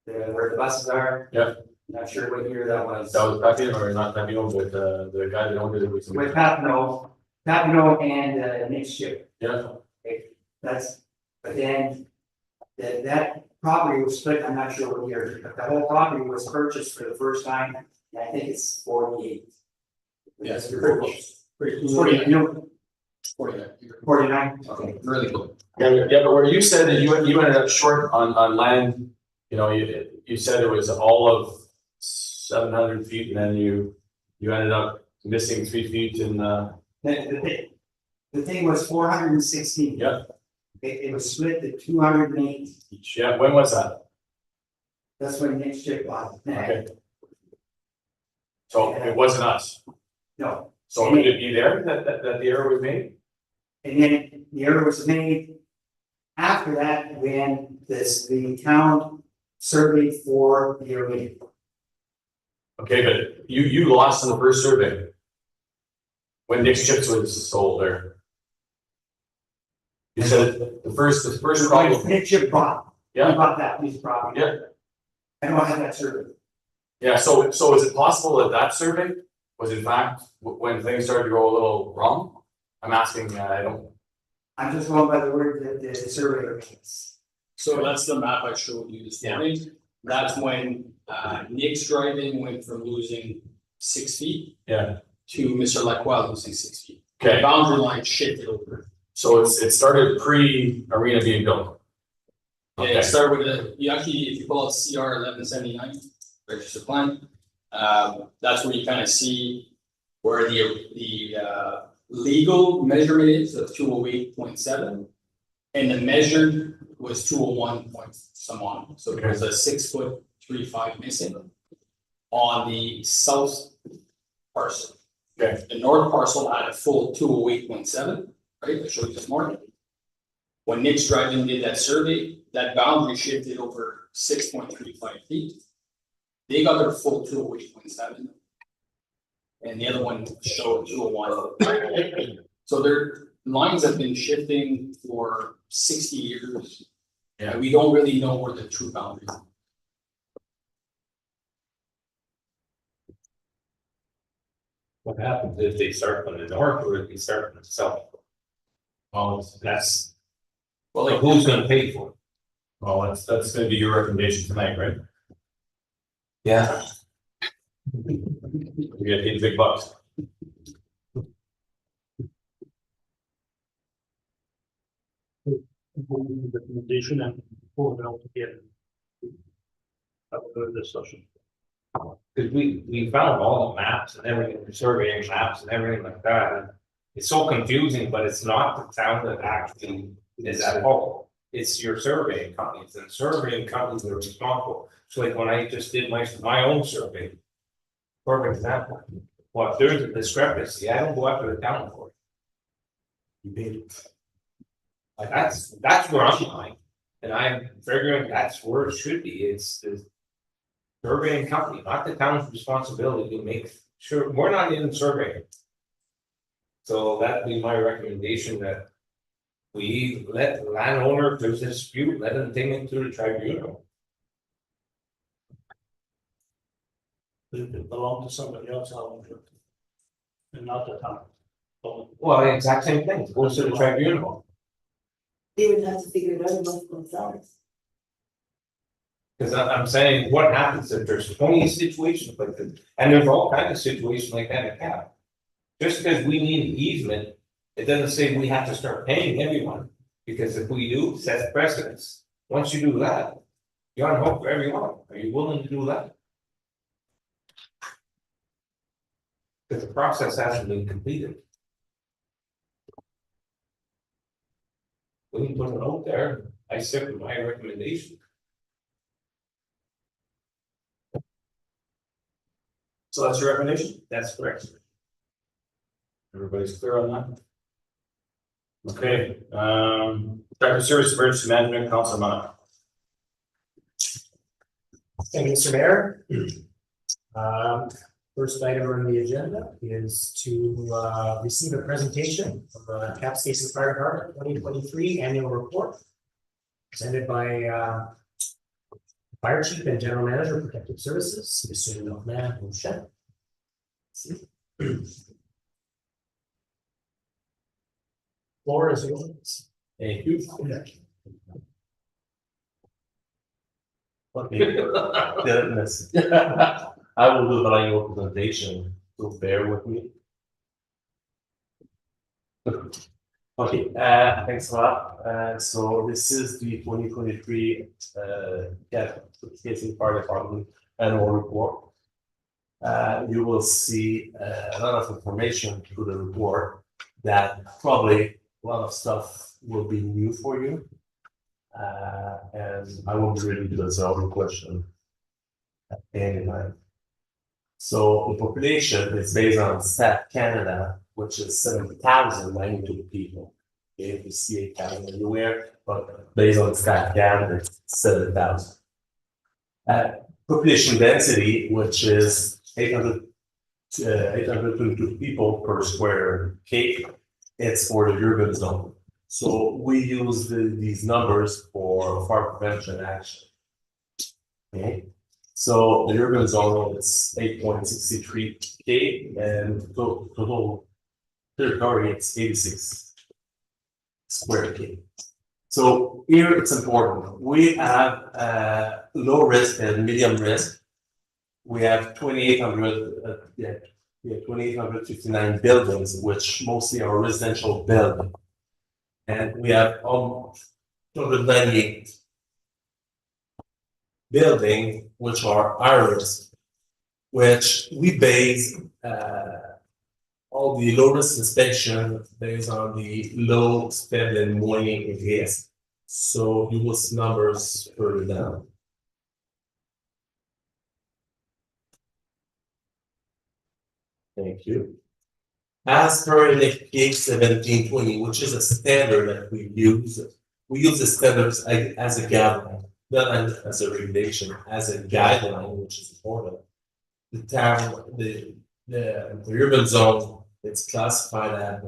where the buses are. Yeah. Not sure what year that was. That was Papillon or not Papillon, but the guy that owned it was. With Papineau and mixed chip. Yeah, That's, but then that property was split, I'm not sure what year, but the whole property was purchased for the first time, and I think it's 48. Yes, Pretty pretty close. close. 48, no, 49. 49, okay. Really cool. yeah, but where you said that you ended up short on land, you know, you said it was all of 700 feet and then you ended up missing 3 feet in, The thing was 416. yeah, It was split to 208. each, yeah, when was that? That's when Nick Chip bought it. Okay. So it wasn't us, No, so would it be there that the error was made? and then the error was made after that when the town surveyed for the area. Okay, but you lost in the first survey. When Nick's Chips was sold there. You said the first problem, Nick Chip bought, he yeah, bought that piece of property. yeah, I don't have that survey. yeah, so is it possible that that survey was in fact, when things started to go a little wrong? I'm asking, I don't, I'm just going by the word that the surveyor makes. So that's the map I showed you this morning. That's when Nick's driving went from losing 6 feet yeah, to Mr. Lacroix losing 6 feet. The okay, boundary line shifted over. so it started pre-arena being built. Yeah, Okay, it started with you actually, if you pull out CR 1179, register plan, that's where you kind of see where the legal measurement is of 208.7. And the measured was 201 point some on, so there was a 6'3" missing on the south parcel. okay, The north parcel had a full 208.7, right, I showed you this morning. When Nick's driving did that survey, that boundary shifted over 6.35 feet. They got their full 208.7. And the other one showed 201. So their lines have been shifting for 60 years. Yeah. And we don't really know where the true boundary is. What happens if they start from the north or if they start from the south? well, That's, Well, like, like, who's gonna pay for it? well, that's gonna be your recommendation tonight, right? Yeah. You get paid big bucks. Recommendation and pull it out again. That was a discussion. Cause we found all the maps and everything, the surveying maps and everything like that, and it's so confusing, but it's not the town that actually is at fault. It's your surveying companies, and surveying companies are responsible, so like when I just did my own survey. For example, well, if there's a discrepancy, I don't go after the town for it. You paid it. Like, that's where I'm going, and I'm figuring that's where it should be, it's the surveying company, not the town's responsibility to make sure, we're not in surveying. So that'd be my recommendation, that we let the landowner, if there's a dispute, let them take it to the tribunal. It belonged to somebody else, and not the town. Well, the exact same thing, it goes to the tribunal, They would have to figure it out amongst themselves. because I'm saying, what happens if there's 20 situations like this, and there's all kinds of situations like that in Cap. Just because we need an easement, it doesn't say we have to start paying everyone, because if we do, it sets precedence. Once you do that, you're on hook for everyone, are you willing to do that? Because the process hasn't been completed. We can put a note there, I second my recommendation. So that's your recommendation? That's correct. Everybody's clear on that? Okay, Director of Service Emergency Management, Council Mona. Thank you, Mr. Mayor. First item on the agenda is to receive a presentation from the Kapuskasing Fire Department 2023 annual report presented by Fire Chief and General Manager of Protective Services, Mr. Beauchamp. Floor is yours. Thank you. Goodness. I will do the annual presentation, so bear with me. Okay, thanks a lot. So this is the 2023 Kapuskasing Fire Department annual report. you will see a lot of information through the report that probably a lot of stuff will be new for you. And I will be ready to answer all the questions at any time. So the population is based on Stat Canada, which is 7,092 people. Okay, you see 8,000 everywhere, but based on Stat Canada, it's 7,000. Population density, which is 822 people per square K, it's for the urban zone. So we use these numbers for fire prevention action. Okay, so the urban zone is 8.63 K, and total territory it's 86 square K. So here it's important. We have low risk and medium risk. We have 2,859 buildings, which mostly are residential buildings. And we have 298 buildings, which are Arrears, which we base all the low risk inspection based on the low spend and money risk. So you will see numbers further down. Thank you. As per NFPA 1720, which is a standard that we use the standards as a guideline, not as a regulation, as a guideline, which is important. The town, the urban zone, it's classified as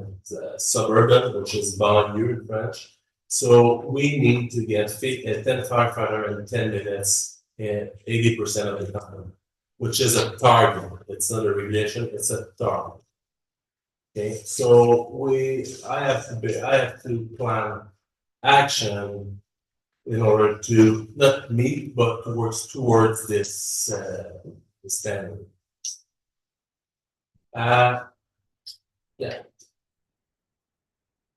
suburban, which is banlieue in French. So we need to get 10 firefighters in 10 minutes and 80% of the time, which is a target. It's not a regulation, it's a target. Okay, so I have to plan action in order to not meet, but to work towards this standard. Yeah.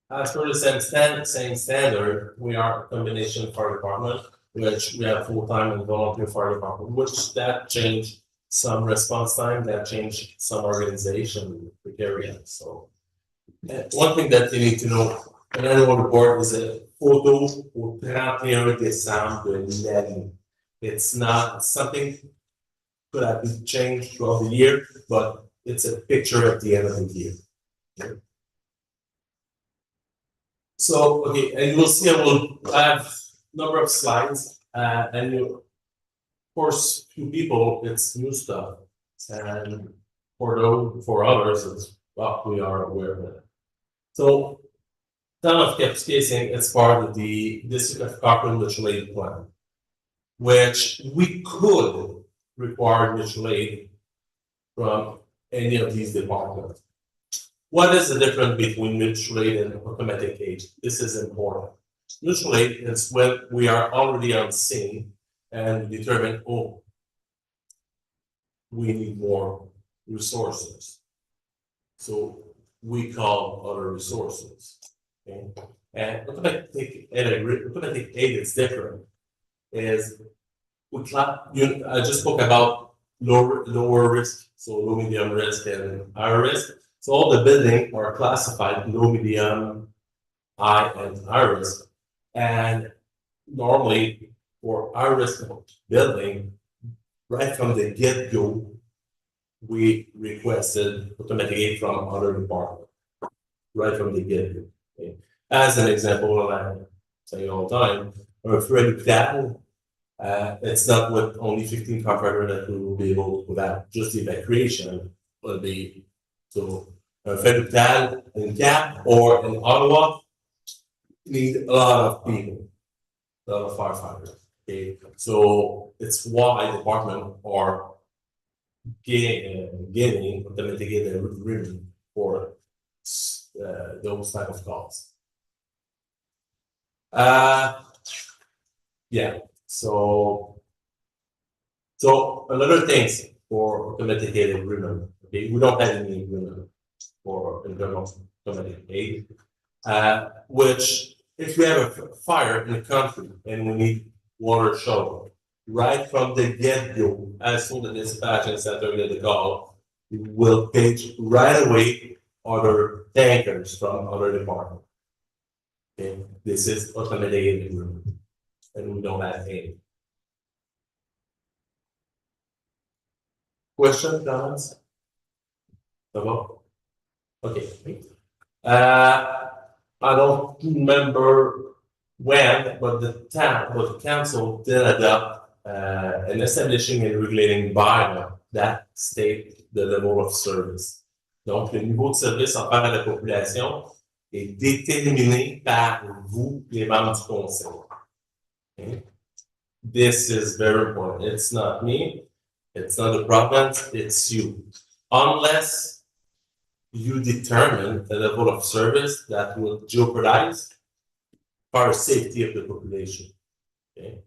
As per the same standard, we are a combination fire department, which we have full-time and volunteer fire department, which that changed some response time, that changed some organization criteria. So one thing that you need to know, an annual report is a photo au 31 décembre de l'année. It's not something could have been changed throughout the year, but it's a picture at the end of the year. Okay. So, okay, and you will see I will have a number of slides, and you, of course, few people, it's new stuff, and for others, it's well, we are aware of it. So, town of Kapuskasing, it's part of the District of Cochrane mutual aid plan, which we could require mutual aid from any of these departments. What is the difference between mutual aid and automatic aid? This is important. Mutual aid is when we are already on scene and determine, oh, we need more resources. So we call other resources. Okay? And automatic aid is different. Is I just spoke about lower risk, so low, medium risk, and higher risk. So all the buildings are classified low, medium, high, and high risk. And normally for high risk building, right from the get-go, we requested automatic aid from other departments. Right from the get-go. Okay. As an example, I say all the time, for that, it's not with only 15 firefighters that we will be able to put out. Just the evacuation will be so. Federal in Cap or in Ottawa need a lot of people, a lot of firefighters. Okay, so it's why department are getting automatic aid agreement for those type of calls. Yeah. So another things for automatic aid agreement. Okay, we don't have any agreement for internal automatic aid, which if we have a fire in the country and we need water shovel, right from the get-go, as soon as the dispatching center get the call, will page right away other tankers from other departments. Okay, this is automated, and we don't have any. Question, comments? Hello? Okay. I don't remember when, but the council did adopt an establishing and regulating bylaw that state the level of service. Donc, le niveau de service offert à la population est déterminé par vous, les membres du conseil. Okay? This is very important. It's not me, it's not the province, it's you. Unless you determine a level of service that will jeopardize fire safety of the population. Okay.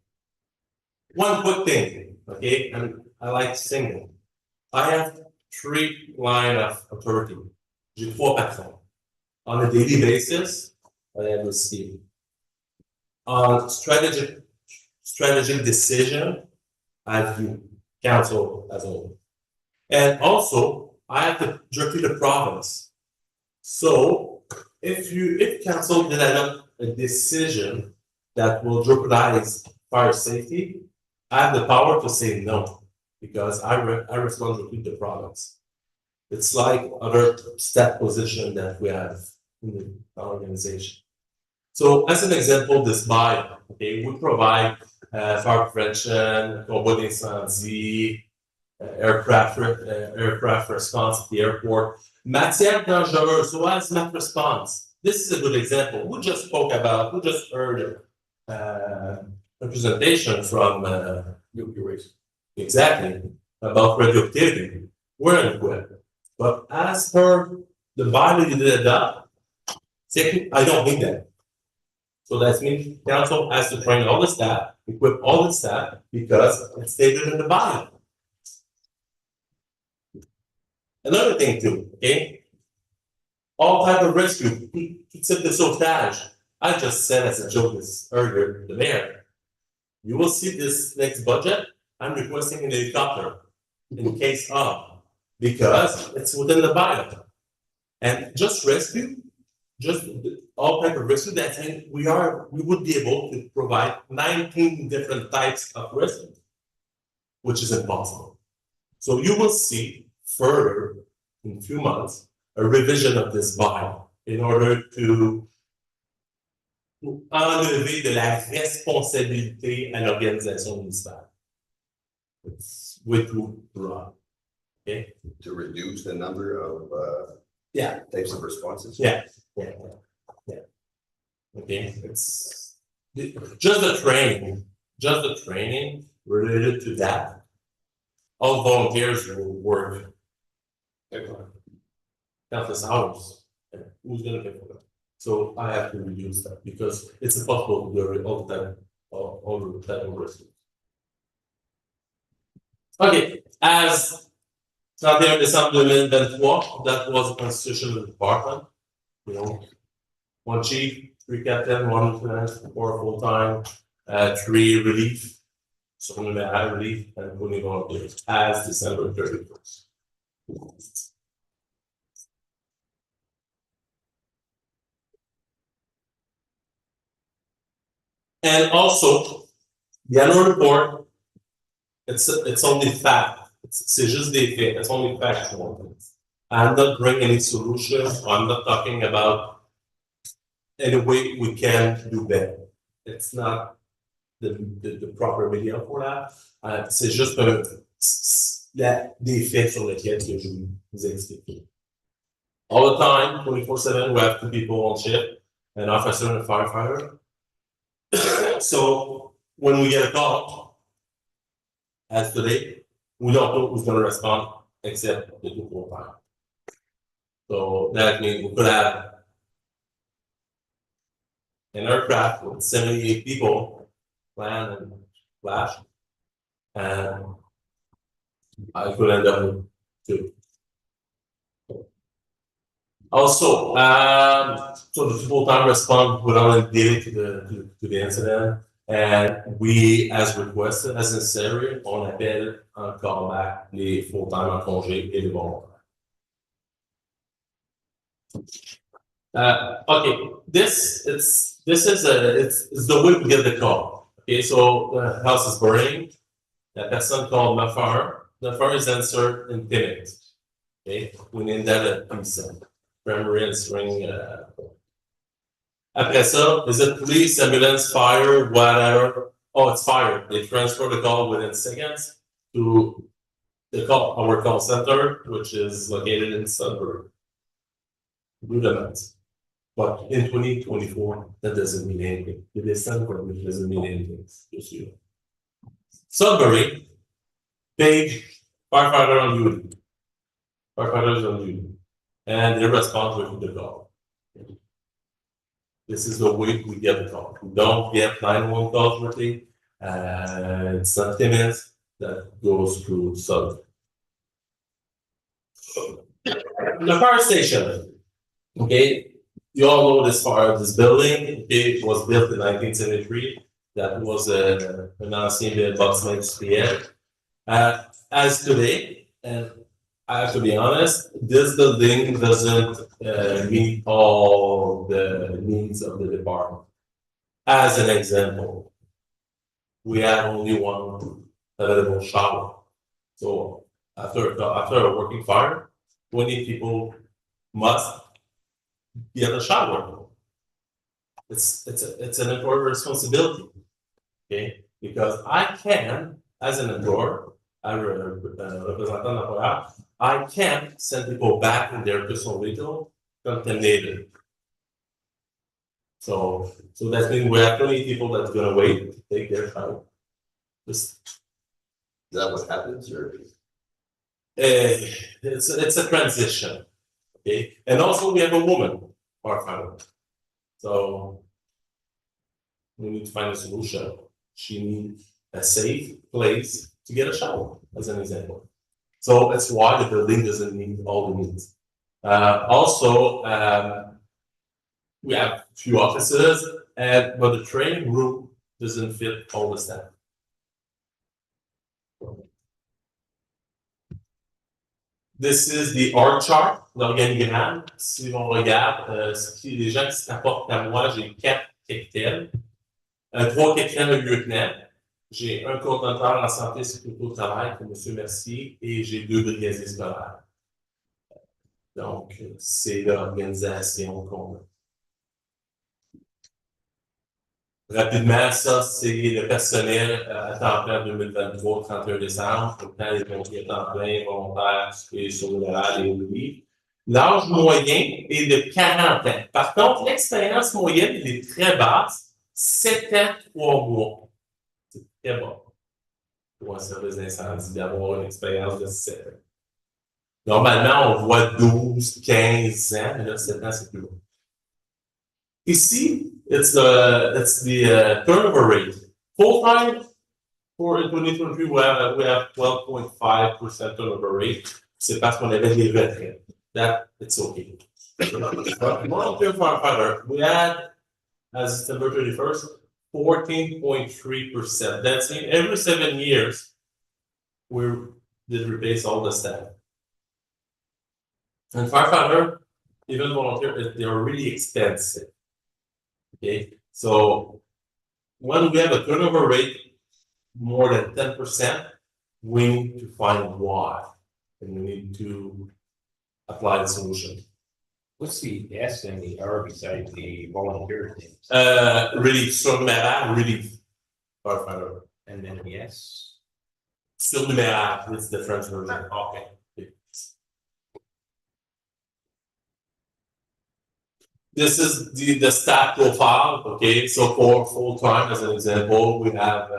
One quick thing, okay, and I like singing. I have 3 lines of authority. J'ai 3 patrons. On a daily basis, I have received. On strategic decision, I have you, council as a whole. And also, I have to directly the province. So if council did adopt a decision that will jeopardize fire safety, I have the power to say no, because I respond directly to the province. It's like other step position that we have in the organization. So as an example, this bylaw, okay, we provide fire prevention, combat d'incendie, aircraft response at the airport. Matière dangereuse, so hazmat response. This is a good example. We just heard a presentation from exactly about radioactivity. We're equipped. But as per the bylaw you did adopt, I don't need that. So that means council has to train all the staff, equip all the staff, because it's stated in the bylaw. Another thing too, okay? All type of rescue, except the sauvetage. I just said as a joke this earlier, the mayor. You will see this next budget, I'm requesting an helicopter in case of, because it's within the bylaw. And just rescue, just all type of rescue, that means we would be able to provide 19 different types of rescue, which is impossible. So you will see further in a few months a revision of this bylaw in order to enlever de la responsabilité à l'organisation municipale. It's with you, Rob. Okay. To reduce the number of Yeah. types of responses. Yeah. Okay, it's just the training related to that. All volunteers will work countless hours. Who's gonna pay for that? So I have to reduce that because it's impossible to do all the time, all the time risk. Okay, as 31 décembre 2023, that was a constitutional department. You know, 1 chief, 3 captain, 1 lieutenant, 4 full-time, 3 relief, so numéral relief, and 20 volunteers as December 31st. And also, the annual report, it's only fact. C'est juste des faits. It's only factual. I'm not bringing any solutions. I'm not talking about any way we can do better. It's not the proper media for that. C'est juste des faits sur lesquels que je vous explique. All the time, 24/7, we have 2 people on shift, an officer and a firefighter. So when we get a call, as today, we don't know who's going to respond except the 2 full-time. So that means we could have an aircraft with 78 people land and flash, and I could end up with 2. Also, so the full-time response would only deal to the incident, And we, as requested, as necessary, on appelle encore back les full-time en congé et les volontaires. Okay, this is it's the way we get the call. Okay, so the house is burning. La personne called Mafar. Mafar is answered in minutes. Okay, we need that at P7. Primary answering. Après ça, is it police, ambulance, fire, whatever? Oh, it's fire. They transfer the call within seconds to our call center, which is located in Sudbury. Beauchamp. But in 2024, that doesn't mean anything. It is Sudbury, which doesn't mean anything. Just you. Sudbury, page firefighter on duty. Firefighters on duty. And they're responsible for the call. This is the way we get the call. We don't get 911 calls roughly. It's not minutes that goes through Sudbury. The fire station. Okay, you all know this building. It was built in 1973. That was an ancien box industriel. As today, and I have to be honest, this building doesn't meet all the needs of the department. As an example, we have only one available shower. So after a working fire, 20 people must get a shower. It's an employer responsibility, okay? Because I can, as an employer, I can't send people back in their personal vehicle contaminated. So that means we have 20 people that's gonna wait to take their shower. Is that what happens, or? It's a transition, okay? And also we have a woman firefighter. So we need to find a solution. She needs a safe place to get a shower, as an example. So that's why the building doesn't meet all the needs. Also, we have a few offices, but the training room doesn't fit all the staff. This is the org chart, l'organigramme. Si on regarde, si les gens qui se rapportent à moi, j'ai 4 capitaines, 3 capitaines de lieutenant, j'ai un coordonnateur en santé et sécurité au travail pour M. Mercier et j'ai 2 brigadiers scolaires. Donc, c'est l'organisation qu'on a. Rapidement, ça, c'est le personnel à temps plein 2023, 31 décembre. Autant les pompiers à temps plein, volontaires, et sur le général et oui. L'âge moyen est de 40 ans. Par contre, l'expérience moyenne est très basse, 7 ans, 3 mois. C'est très bas pour un service d'incendie d'avoir une expérience de 7 ans. Normalement, on voit 12, 15 ans, mais là, 7 ans, c'est plus long. Ici, it's the turnover rate. Full time for 2023, we have 12.5% turnover rate. C'est parce qu'on avait des retraites. That it's okay. Volunteer firefighter, we had as December 31st, 14.3%. That's in every 7 years we did replace all the staff. And firefighter, even volunteer, they are really expensive. Okay, so when we have a turnover rate more than 10%, we need to find why, and we need to apply the solution. What's the S and the R besides the volunteer things? Relief, surnuméraire, relief, firefighter. And then the S? Surnuméraire, it's the French version. Okay. This is the staff profile, okay? So for full-time, as an example, we have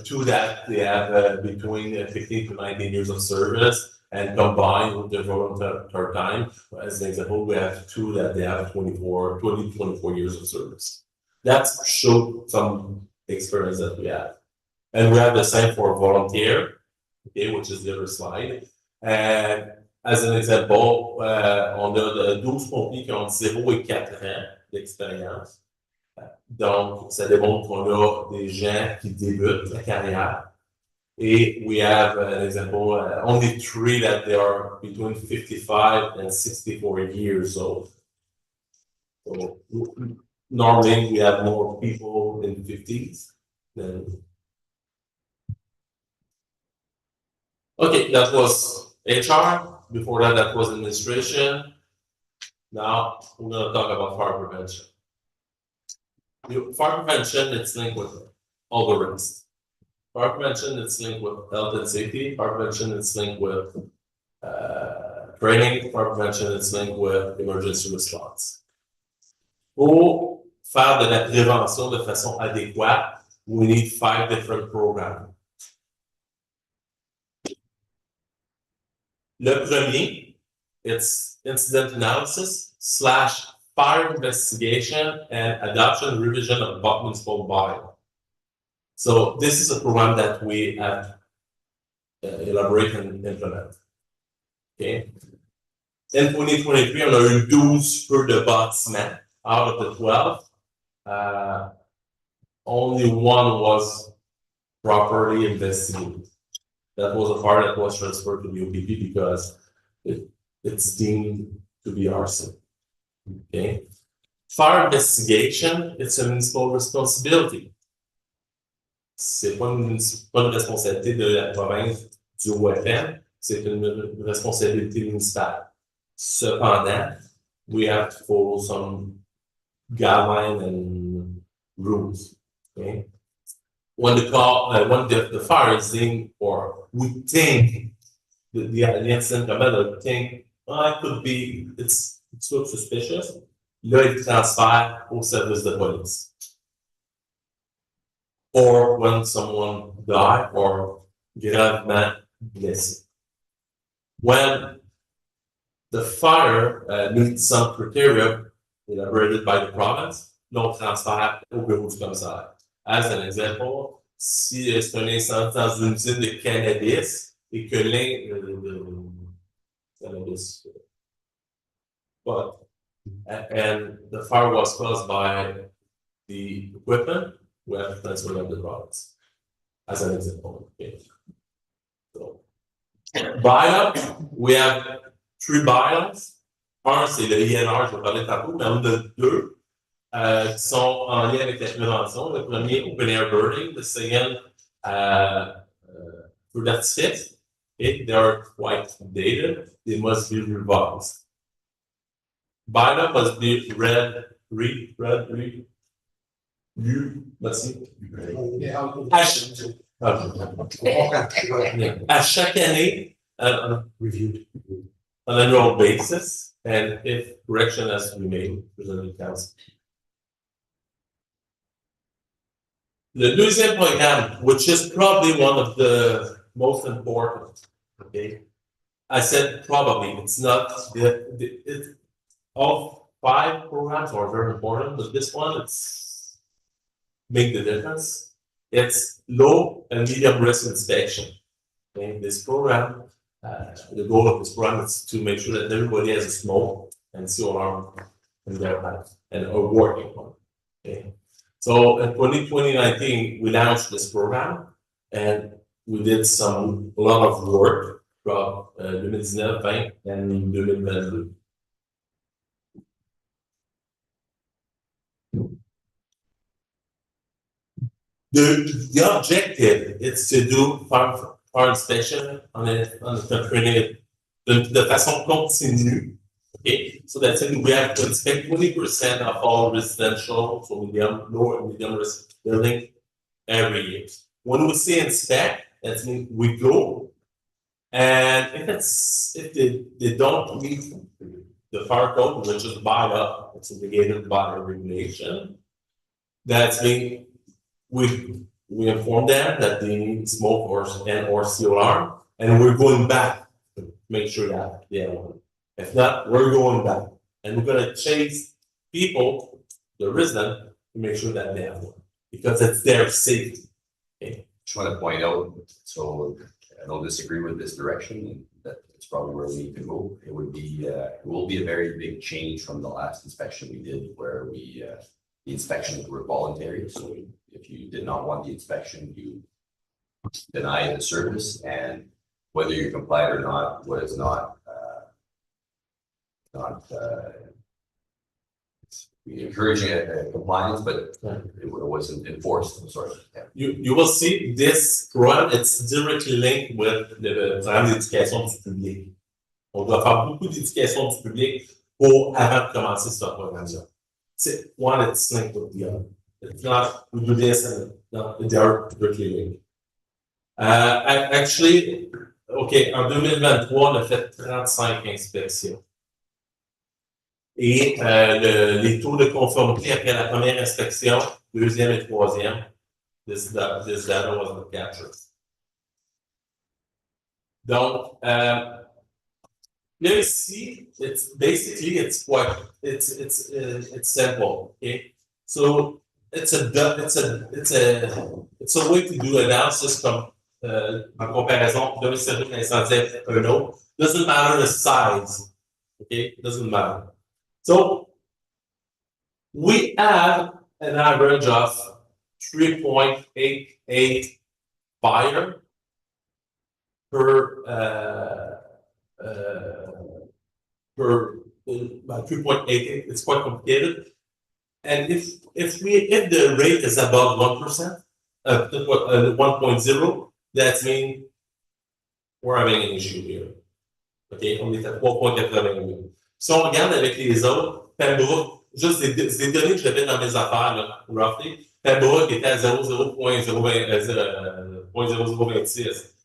2 that they have between 15 to 19 years of service, and combined with the volunteer time, as an example, we have 2 that they have 20 to 24 years of service. That shows some experience that we have. And we have the same for volunteer, okay, which is the other slide. And as an example, on a 12 pompiers qui ont 0 et 4 ans d'expérience. Donc, ça démontre qu'on a des gens qui débutent la carrière. Et we have an example, only 3 that they are between 55 and 64 years old. So normally we have more people in 50s than. Okay, that was HR. Before that, that was administration. Now we're going to talk about fire prevention. Fire prevention, it's linked with all the rest. Fire prevention, it's linked with health and safety. Fire prevention, it's linked with training. Fire prevention, it's linked with emergency response. Pour faire de la prévention de façon adéquate, we need 5 different programs. Le premier, it's incident analysis / fire investigation and adoption revision of municipal bylaw. So this is a program that we have elaborate and implement. Okay. In 2023, on a eu 12 feux de bâtiment out of the 12. Only 1 was properly investigated. That was a part that was transferred to the OPP because it's deemed to be arson. Okay. Fire investigation, it's a municipal responsibility. C'est pas une responsabilité de la province du OFM, c'est une responsabilité municipale. Cependant, we have to follow some guidelines and rules. Okay. When the fire is deemed, or we think the incident commander think, it could be, it's so suspicious, là, il transfère au service de police. Or when someone died or gravement blessé. When the fire meets some criteria elaborated by the province, l'on transfère au bureau du commissaire. As an example, si c'est un incendie dans une usine de cannabis et que cannabis, and the fire was caused by the equipment, we have to transfer them to the province. As an example. Okay. So, bylaw, we have 3 bylaws. Un, c'est le INR, je vais parler tantôt, mais on a 2 qui sont en lien avec la prévention. Le premier, open air burning. The second, for that fit. Okay, they are quite dated. They must be revised. Bylaw must be merci. À chaque année, reviewed on an annual basis, and if correction has to be made, presented to council. The deuxième programme, which is probably one of the most important, okay? I said probably, it's not, all 5 programs are very important, but this one, it's make the difference. It's low and medium risk inspection. Okay, this program, the goal of this program is to make sure that everybody has a smoke and CO alarm in their house and are working on it. Okay. So in 2019, we launched this program and we did a lot of work from 2019 and 2022. The objective is to do fire inspection de façon continue. Okay, so that's it. We have to inspect 20% of all residential, so low and medium risk building every year. When we say inspect, that means we go, and if they don't meet the fire code, which is bylaw, it's obligated by regulation, that's mean we inform them that they need smoke or CO alarm, and we're going back to make sure that they have one. If not, we're going back, and we're gonna chase people, the resident, to make sure that they have one, because it's their safety. Okay. Just want to point out, so I don't disagree with this direction, and that it's probably where we need to go. It will be a very big change from the last inspection we did, where we the inspections were voluntary, so if you did not want the inspection, you deny the service, and whether you complied or not was not encouraging a compliance, but it wasn't enforced, sorry. Yeah. You will see this program, it's directly linked with le programme d'éducation du public. On doit faire beaucoup d'éducation du public avant de commencer ce programme-là. One, it's linked with the other. It's not, we do this and no, they are directly linked. Actually, OK, en 2023, on a fait 35 inspections. Et les taux de conformité après la première inspection, deuxième et troisième, this data wasn't captured. Donc, là ici, it's simple. Okay, so it's a way to do analysis comme en comparaison d'un service d'incendie à un autre. Doesn't matter the size. Okay, doesn't matter. So we have an average of 3.88 fire per 3.88. It's quite complicated. And if the rate is above 1%, 1.0, that means we're having an issue here. Okay, on est à 3.88. Si on regarde avec les autres, Pembroke, juste des données que j'avais dans mes affaires, là, roughly, Pembroke était à 0.0026.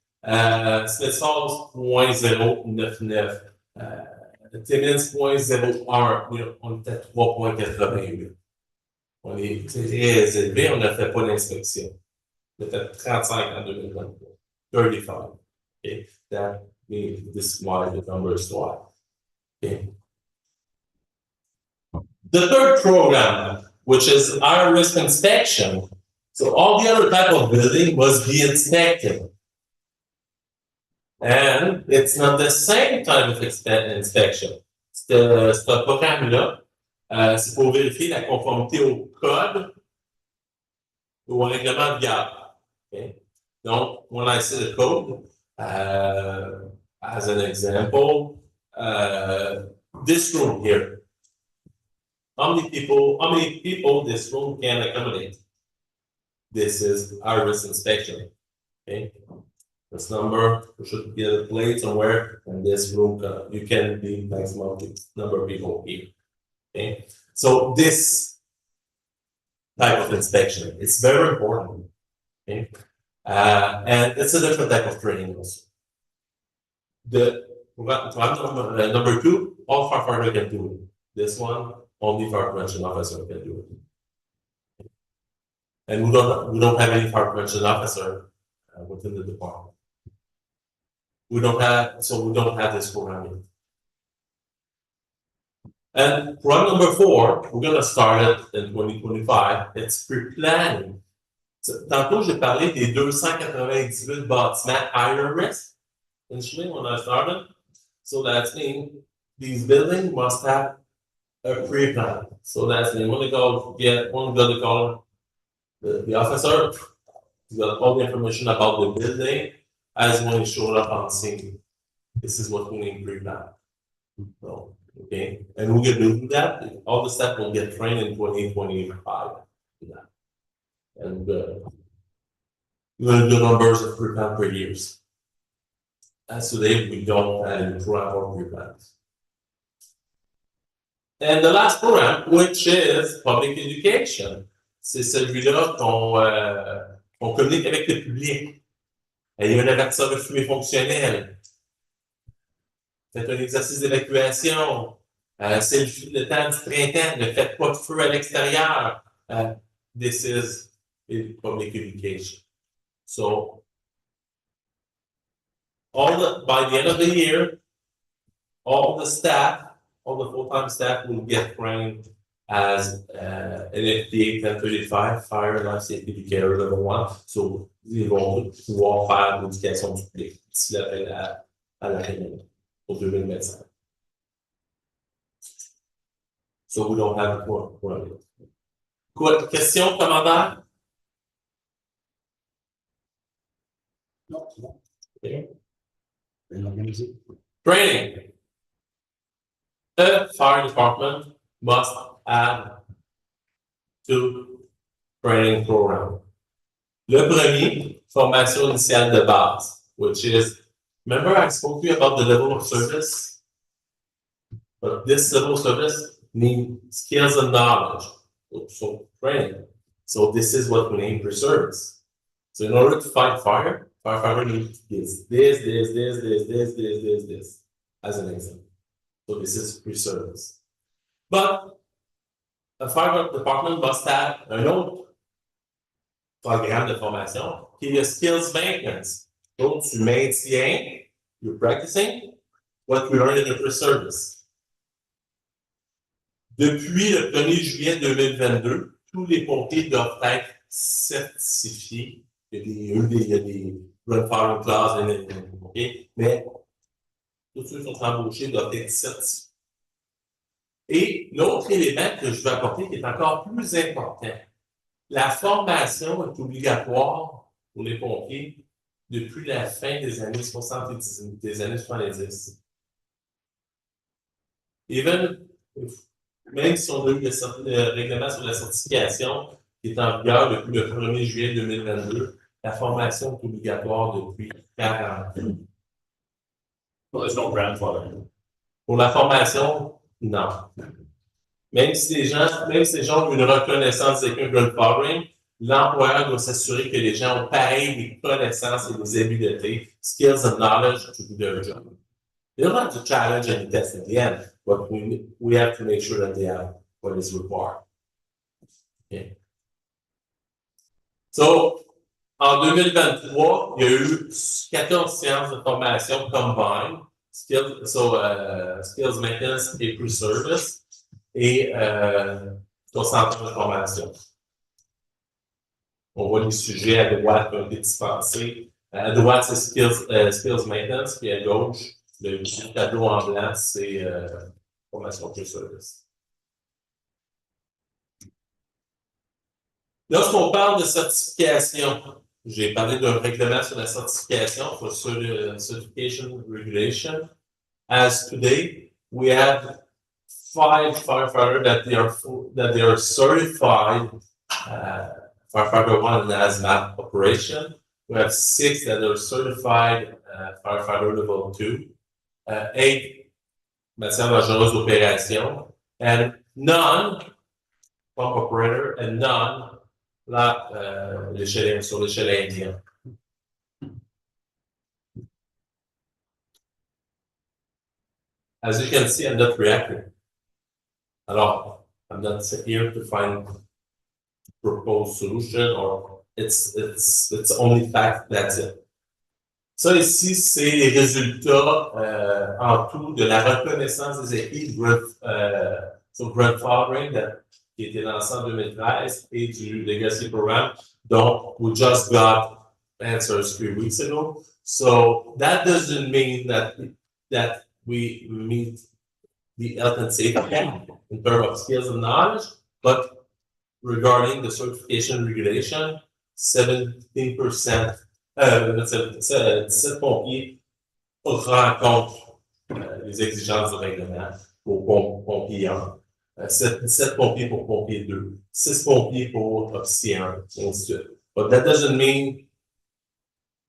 Smithsonian 0.099. Timmins 0.01. On était à 3.88. On est très élevé, on n'a fait pas d'inspection. On a fait 35 en 2023. 35. Okay. That means this is why the number is wide. Okay. The third program, which is our risk inspection. So all the other type of building must be inspected. And it's not the same type of inspection. Ce programme-là, c'est pour vérifier la conformité au code ou au règlement de garde. Okay? Donc, when I say the code, as an example, this room here. How many people this room can accommodate? This is our risk inspection. Okay. This number should be a plate somewhere, and this room you can be maximum number of people here. Okay. So this type of inspection is very important. Okay. And it's a different type of training also. The number two, all firefighter can do it. This one, only fire prevention officer can do it. And we don't have any fire prevention officer within the department. We don't have this program yet. And program number 4, we're gonna start it in 2025. It's pre-planning. Tantôt, j'ai parlé des 298 bâtiments higher risk initially when I started. So that means these buildings must have a pre-plan. So that's when you call the officer, he's got all the information about the building as when he showed up on scene. This is what we need pre-plan. So, okay, and we can do that. All the staff will get trained in 2025. Yeah. And we're gonna do numbers of pre-plan per years. As today, we don't have any program or pre-plans. And the last program, which is public education, c'est celui-là qu'on communique avec le public. Il y a un avertisseur de fumée fonctionnel. Faites un exercice d'évacuation. C'est le temps du printemps. Ne faites pas de feu à l'extérieur. This is public education. So, by the end of the year, all the full-time staff will get trained as an FDA 1035 Fire and Life Safety Educator level 1. So, ils vont pouvoir faire l'éducation du public d'ici l'appel à la réunion pour 2025. So, we don't have a program. Quoi, question, commentaire? Non, c'est bon. Okay. Bien organisé. Training. The fire department must add 2 training programs. Le premier, formation initiale de base, which is, remember I spoke to you about the level of service? But this level of service needs skills and knowledge, so training. So this is what we need for service. So in order to fight fire, firefighter needs this, as an example. So this is pre-service. But a fire department must have un autre programme de formation qui est le skills maintenance. Donc, tu maintiens, you're practicing what we learned in the pre-service. Depuis le 1er juillet 2022, tous les pompiers doivent être certifiés. Il y a des grandfathering clauses, okay? Mais tous ceux qui sont embauchés doivent être certifiés. Et l'autre élément que je veux apporter qui est encore plus important, la formation est obligatoire pour les pompiers depuis la fin des années 70, des années 70. Même si on a eu le règlement sur la certification qui est en vigueur depuis le 1er juillet 2022, la formation est obligatoire depuis 40 ans. Well, there's no grandfather. Pour la formation, non. Même si les gens ont une reconnaissance avec un grandfathering, l'employeur doit s'assurer que les gens ont pareil des connaissances et des habiletés, skills and knowledge to do their job. They don't have to challenge any test at the end, but we have to make sure that they have what is required. Okay. So, en 2023, il y a eu 14 séances de formation combined, skills maintenance et pre-service, et 60 heures de formation. On voit les sujets à droite qui ont été dispensés. À droite, c'est skills maintenance, puis à gauche, le petit tableau en blanc, c'est formation pre-service. Lorsqu'on parle de certification, j'ai parlé d'un règlement sur la certification, for certification regulation. As today, we have 5 firefighters that they are certified firefighter 1 in hazmat operation. We have 6 that are certified firefighter level 2, 8 matière dangereuse d'opération, and none pump operator, and none là, sur l'échelle indienne. As you can see, I'm not reacting. Alors, I'm not here to find proposed solution or it's only fact, that's it. Ça ici, c'est les résultats en tout de la reconnaissance des équipes sur grandfathering qui a été lancé en 2013 et du Legacy Program. Donc, we just got answers 3 weeks ago. So that doesn't mean that we meet the health and safety in terms of skills and knowledge, but regarding the certification regulation, 17%, 17 pompiers rencontrent les exigences du règlement pour pompier 1, 17 pompiers pour pompier 2, 6 pompiers pour officier 1, et ainsi de suite. But that doesn't mean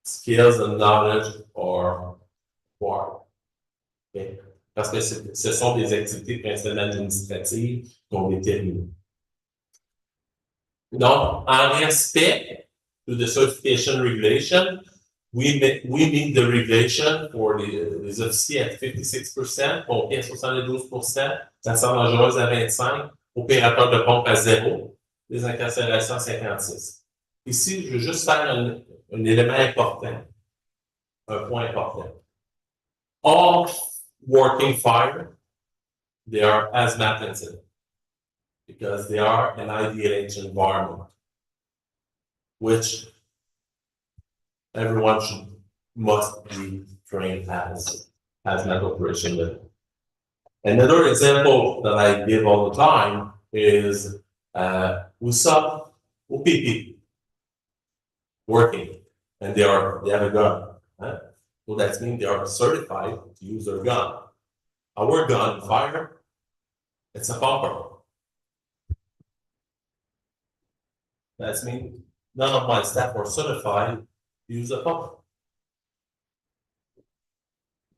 skills and knowledge are required. Okay? Parce que ce sont des activités principalement administratives qui ont été terminées. Donc, en respect to the certification regulation, we meet the regulation for les officiers at 56%, pompiers à 72%, matière dangereuse à 25%, opérateurs de pompe à 0%, les incarcérations à 56%. Ici, je veux juste faire un élément important, un point important. All working fire, they are hazmat incident because they are an IDH environment, which everyone must be trained as hazmat operation with. Another example that I give all the time is We saw OPP working, and they have a gun. So that means they are certified to use their gun. Our gun fire, it's a pumper. That means none of my staff are certified to use a pumper.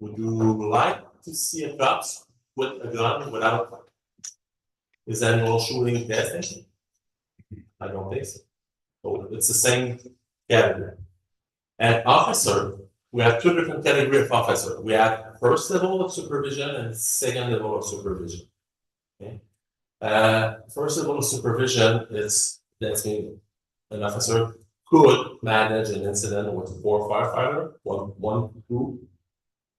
Would you like to see a cops with a gun without his annual shooting testing? I don't think so. So it's the same category. And officer, we have two different categories of officer. We have first level of supervision and second level of supervision. Okay. First level of supervision is that's mean an officer could manage an incident with 4 firefighters, one group.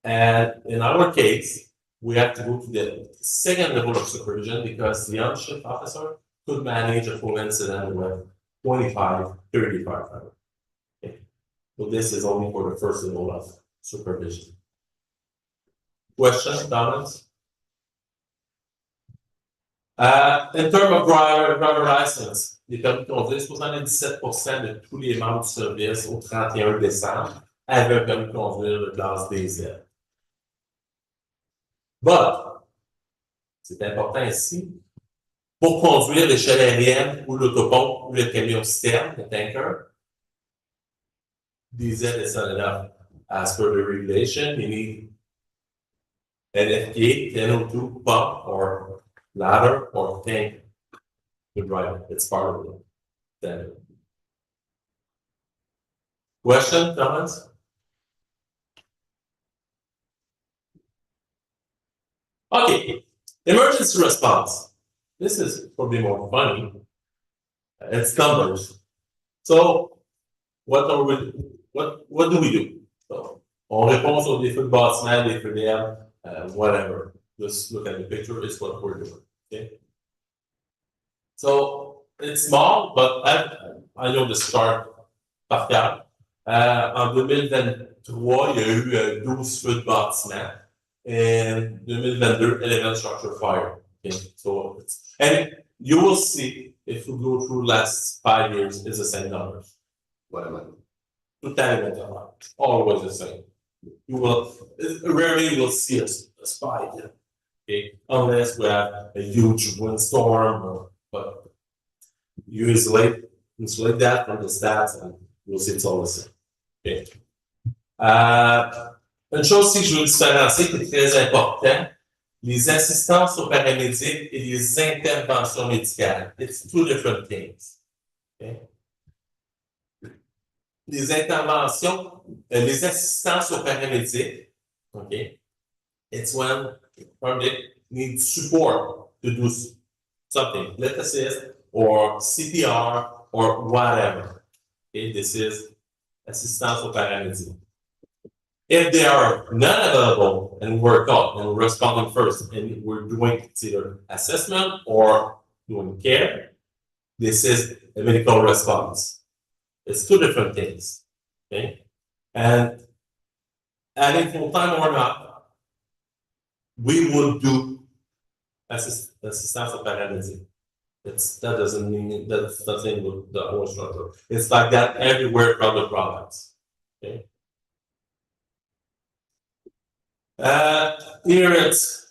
And in our case, we have to go to the second level of supervision because the on-shift officer could manage a full incident with 25, 30 firefighters. Okay. So this is only for the first level of supervision. Questions, comments? In terms of driver license, les permis de conduire, 77% de tous les membres du service au 31 décembre avaient un permis de conduire de classe DZ. But, c'est important ici, pour conduire l'échelle aérienne ou l'autopompe ou le camion citerne, le tanker, DZ is not enough. As per the regulation, you need an FTA, 1002 pump or ladder or tank to drive it. It's part of it. Then. Question, comments? Okay, emergency response. This is probably more funny. It's numbers. So, what do we do? So, on répond sur des feux de bâtiment, des feux d'air, whatever. Just look at the picture, it's what we're doing. Okay. So, it's small, but I know the start par cœur. En 2023, il y a eu 12 feux de bâtiment. In 2022, 11 structure fire. Okay, so and you will see if you go through last 5 years, it's the same numbers. What am I? Tout always the same. You will rarely will see a spike. Okay, unless we have a huge windstorm, but you isolate that from the stats, and you'll see it's all the same. Okay. Une chose aussi que je veux différencier qui est très important, les assistances aux paramédics et les interventions médicales. It's two different things. Okay? Les interventions, les assistances aux paramédics, okay? It's when the paramedic needs support to do something, let assist or CPR or whatever. Okay? This is assistance aux paramédics. If they are not available and we're called and we're responding first and we're doing either assessment or doing care, this is a medical response. It's two different things. Okay. And adding full time or not, we will do assistance of paramedic. That doesn't mean that's nothing with the whole structure. It's like that everywhere from the products. Okay. Here it's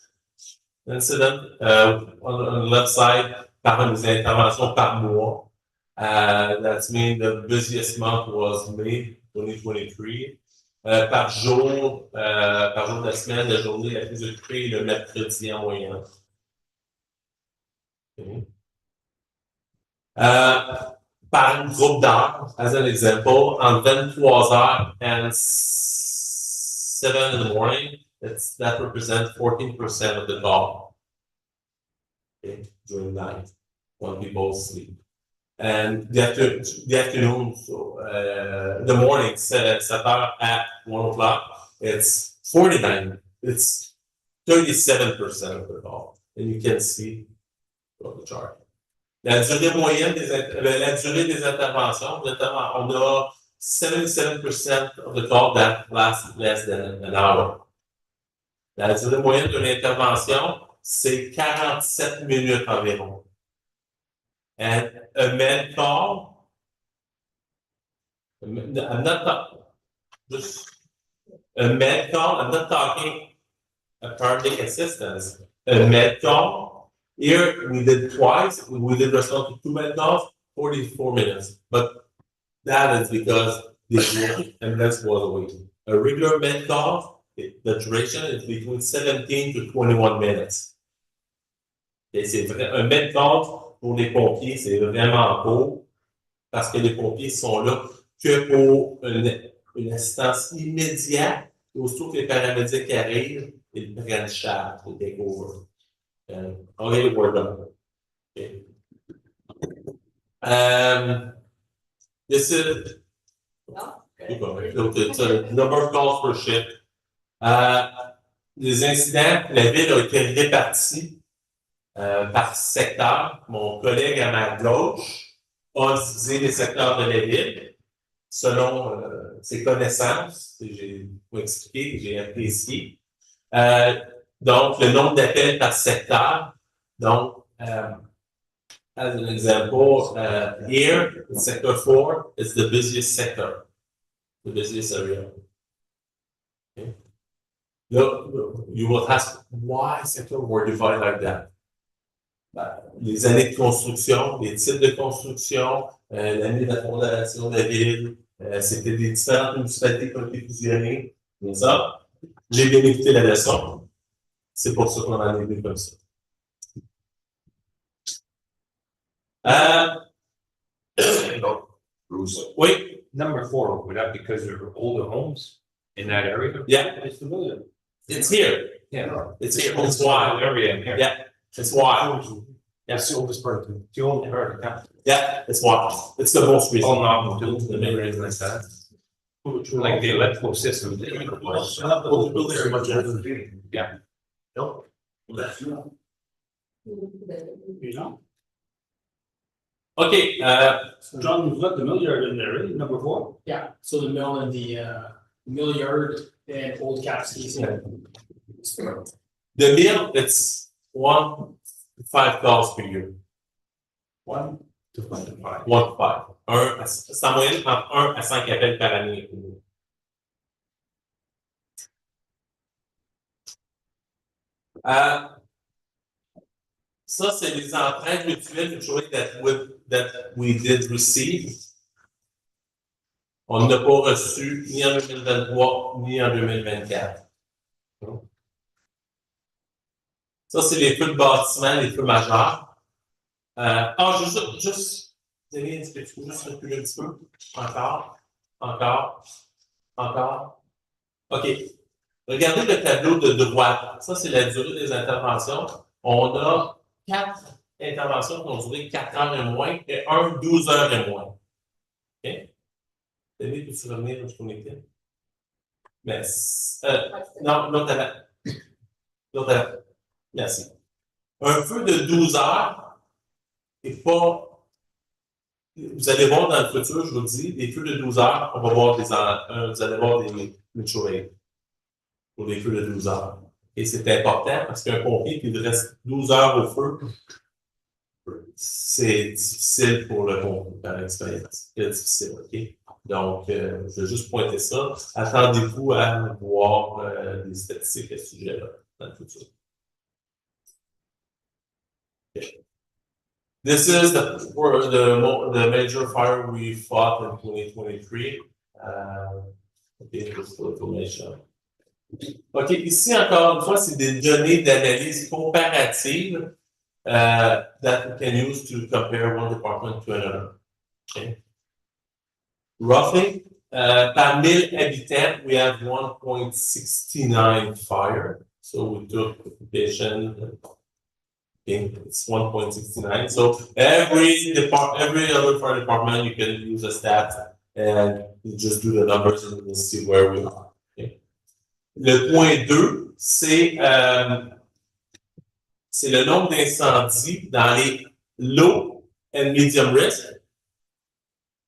incident on the left side, parmi les interventions par mois. That means the busiest month was May 2023. Par jour de la semaine, la journée la plus occupée le mercredi en moyenne. Okay. Par groupe d'heures, as an example, en 23 heures and 7 in the morning, that represents 14% of the call. Okay, during night when people sleep. And the afternoon, so the morning, 7 at 1 o'clock, it's 49, it's 37% of the call. And you can see on the chart. La durée moyenne la durée des interventions, on a 77% of the call that lasts less than an hour. La durée moyenne de l'intervention, c'est 47 minutes environ. And a med call. I'm not talking, just a med call, I'm not talking a cardiac assistance. A med call, here we did twice, we did respond to 2 med calls, 44 minutes. But that is because the ambulance was away. A regular med call, the duration is between 17 to 21 minutes. Et c'est vrai, un med call pour les pompiers, c'est vraiment court parce que les pompiers sont là que pour une assistance immédiate. Aussitôt que les paramédics arrivent, ils prennent charge, ils take over. Okay, we're done. Okay. This is it's a number of calls per shift. Les incidents, la ville a été répartie par secteur. Mon collègue à ma gauche a divisé les secteurs de la ville selon ses connaissances. J'ai expliqué, j'ai apprécié. Donc, le nombre d'appels par secteur. Donc, as an example, here, sector 4 is the busiest sector, the busiest area. Okay. You will ask, why sector were divided like that? Les années de construction, les types de construction, l'année de la fondation de la ville, c'était des différentes municipalités qui ont été fusionnées. Mais ça, j'ai bien écouté la leçon. C'est pour ça qu'on en est venu comme ça. Bruce, Oui, number 4 opened up because there were older homes in that area. yeah, It's familiar. it's here. Yeah. It's here. It's wild. Area in here. Yeah, it's wild. That's the oldest part of it. The old area, yeah. Yeah, it's wild. It's the most recent. Oh, no, the main reason like that. Like the electrical system. Yeah. You know, Okay, John, you've got the mill yard in there, right? Number 4? Yeah, so the mill and the mill yard and old Kapuskasing. the meal, it's 1 to 5 calls per year. 1 to 5. 1 to 5. C'est en moyenne entre 1 à 5 appels par année. Ça, c'est les entrées mutuelles mutuelles that we did receive. On n'a pas reçu ni en 2023 ni en 2024. Ça, c'est les feux de bâtiment, les feux majeurs. Juste, Denis, est-ce que tu peux juste reculer un petit peu? Encore. OK. Regardez le tableau de droite. Ça, c'est la durée des interventions. On a 4 interventions qui ont duré 4 heures et moins et 12 heures et moins. OK? Denis, peux-tu revenir où on était? Mais, non, l'autre avant. Merci. Un feu de 12 heures n'est pas. Vous allez voir dans le futur, je vous le dis, des feux de 12 heures, on va voir vous allez voir des mutuelles pour des feux de 12 heures. Et c'est important parce qu'un pompier qui reste 12 heures au feu, c'est difficile pour le pompier par expérience. C'est difficile, OK? Donc, je vais juste pointer ça. Attendez-vous à voir des statistiques à ce sujet-là dans le futur. Okay. This is the major fire we fought in 2023. Okay, just for information. OK, ici, encore une fois, c'est des données d'analyse comparative that we can use to compare one department to another. Okay. Roughly, par 1000 habitants, we have 1.69 fire. So we took occupation. Okay, it's 1.69. So every other fire department, you can use a stat and you just do the numbers and we'll see where we are. Okay. Le point 2, c'est le nombre d'incendies dans les low and medium risk.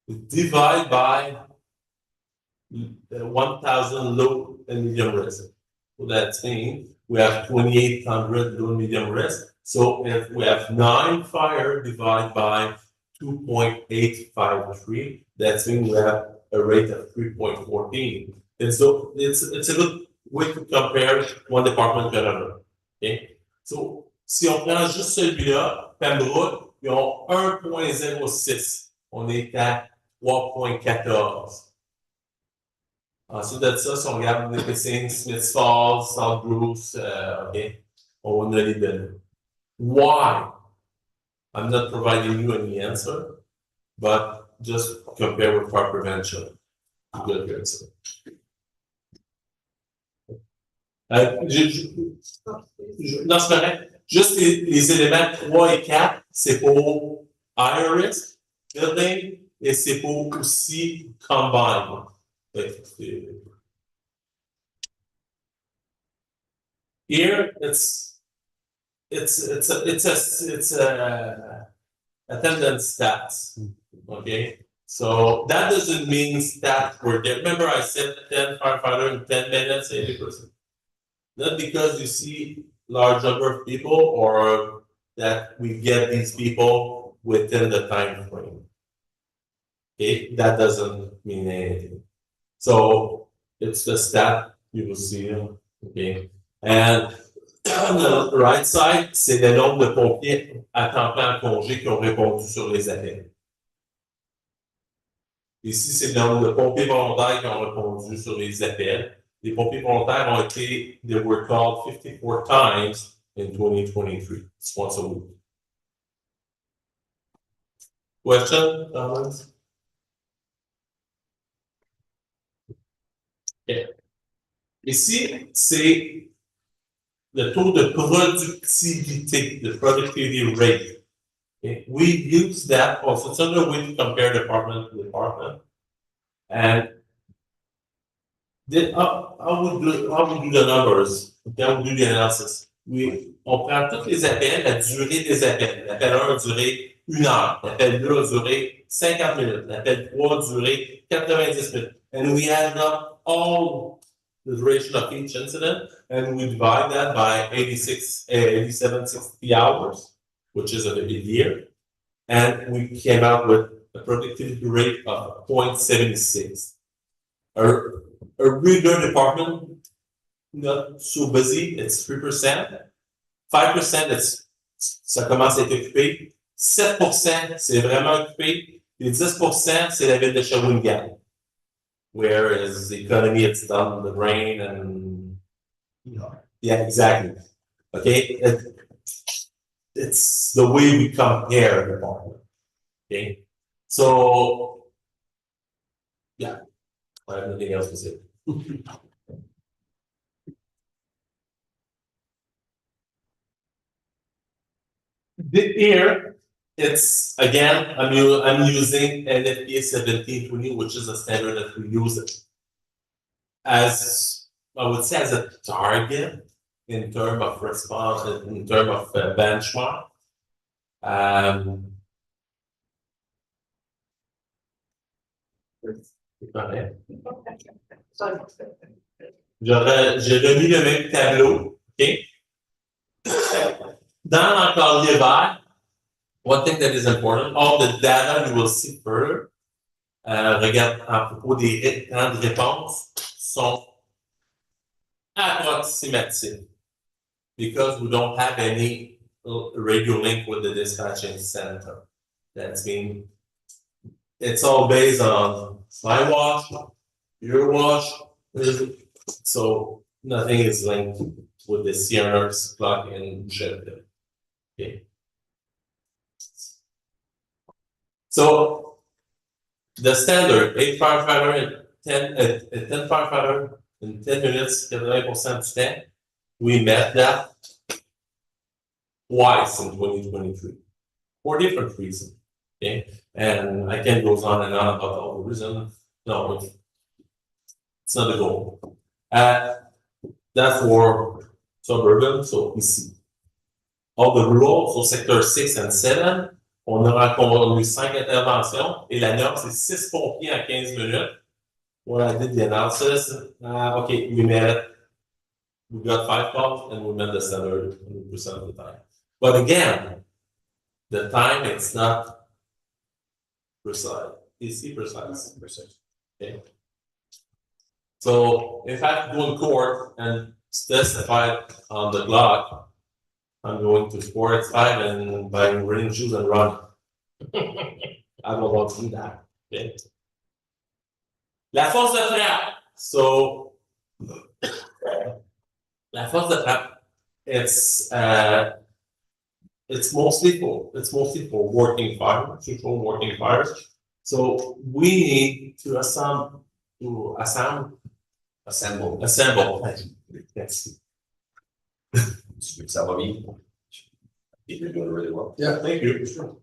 Divide by 1,000 low and medium risk. So that means we have 2,800 low and medium risk So if we have 9 fire divided by 2.853, that means we have a rate of 3.14. And so it's a good way to compare one department to another. Okay? So si on prend juste celui-là, Pembroke, ils ont 1.06. On est à 3.14. Ensuite de ça, si on regarde Nipissing, Smiths Falls, South Bruce, okay, on a les données. Why? I'm not providing you any answer, but just compare with fire prevention. Good answer. Non, c'est correct. Juste les éléments 3 et 4, c'est pour higher risk building et c'est pour aussi combine. Here, it's a attendance stats. Okay, so that doesn't mean stats were there. Remember, I said 10 firefighters in 10 minutes, 80%. Not because you see large number of people or that we get these people within the time frame. Okay, that doesn't mean anything. So it's the stat you will see. Okay, and on the right side, c'est le nombre de pompiers à temps plein en congé qui ont répondu sur les appels. Ici, c'est le nombre de pompiers volontaires qui ont répondu sur les appels. Les pompiers volontaires ont été, they were called 54 times in 2023. It's once a week. Question, comments? Okay. Ici, c'est le taux de productivité, the productivity rate. Okay. We use that also. It's another way to compare department to department. And then how we do the numbers, how we do the analysis. On prend tous les appels, la durée des appels. L'appel 1 a duré 1 heure, l'appel 2 a duré 50 minutes, l'appel 3 a duré 90 minutes. And we add up all the duration of each incident, and we divide that by 8760 hours, which is a year. And we came out with a productivity rate of 0.76. A regular department, not so busy, it's 3%. 5%, ça commence à être occupé. 7%, c'est vraiment occupé. Et 10%, c'est la ville de Shawinigan. Whereas the economy, it's done the rain and, yeah, exactly. Okay, it's the way we compare the department. Okay, so yeah, I have nothing else to say. Here, it's again, I'm using NFPA 1720, which is a standard that we use as, I would say, as a target in terms of response, in terms of benchmark. J'ai remis le même tableau, OK? Dans l'encadré vert, one thing that is important, all the data you will see further, regarde, à propos des temps de réponse, sont approximatifs because we don't have any radio link with the dispatching center. That's mean it's all based on my watch, your watch, so nothing is linked with the CNR's clock and Beauchamp. Okay. So the standard 8 firefighter and 10 firefighter in 10 minutes, 80% du temps, we met that twice in 2023 for different reasons. Okay, and I can go on and on about all the reasons. No, it's not the goal. That's for suburban, so ici. All the rural, so sector 6 and 7, on a eu 5 interventions et la norme, c'est 6 pompiers en 15 minutes. When I did the analysis, okay, we got 5 calls and we met the standard 100% of the time. But again, the time it's not precise, is precise. Okay. So if I have to go in court and specify on the clock, I'm going to sport 5 and buying running shoes and run. I don't want to do that. Okay. La force de frappe. So la force de frappe, it's mostly for working fires, control working fires. So we need to assemble. Yes. You're doing really well. Yeah, thank you. Sure.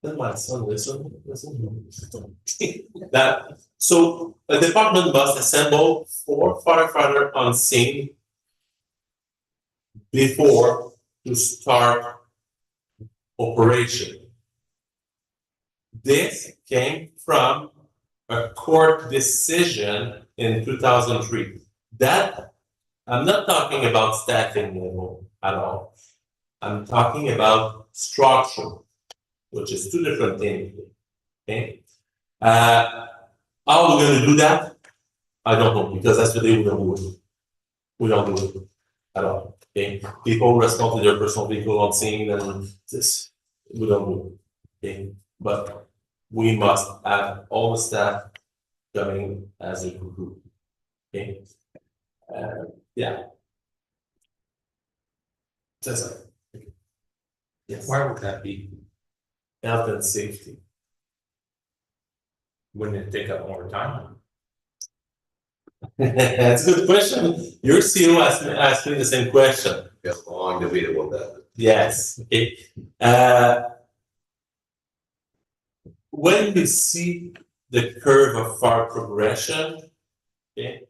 Then my son, listen. That, so a department must assemble 4 firefighters on scene before to start operation. This came from a court decision in 2003. That, I'm not talking about staffing level at all. I'm talking about structure, which is 2 different things. Okay. How are we going to do that? I don't know, because that's the day we don't do it. We don't do it at all. Okay. People respond to their personal vehicle on scene and this. We don't do it. Okay. But we must have all the staff coming as a group. Okay. Yeah. That's it. Yes. Why would that be? Health and safety. Wouldn't it take up more time? That's a good question. Your CEO asked me the same question. Yeah, long debate about that. Yes. Okay. When you see the curve of fire progression, okay,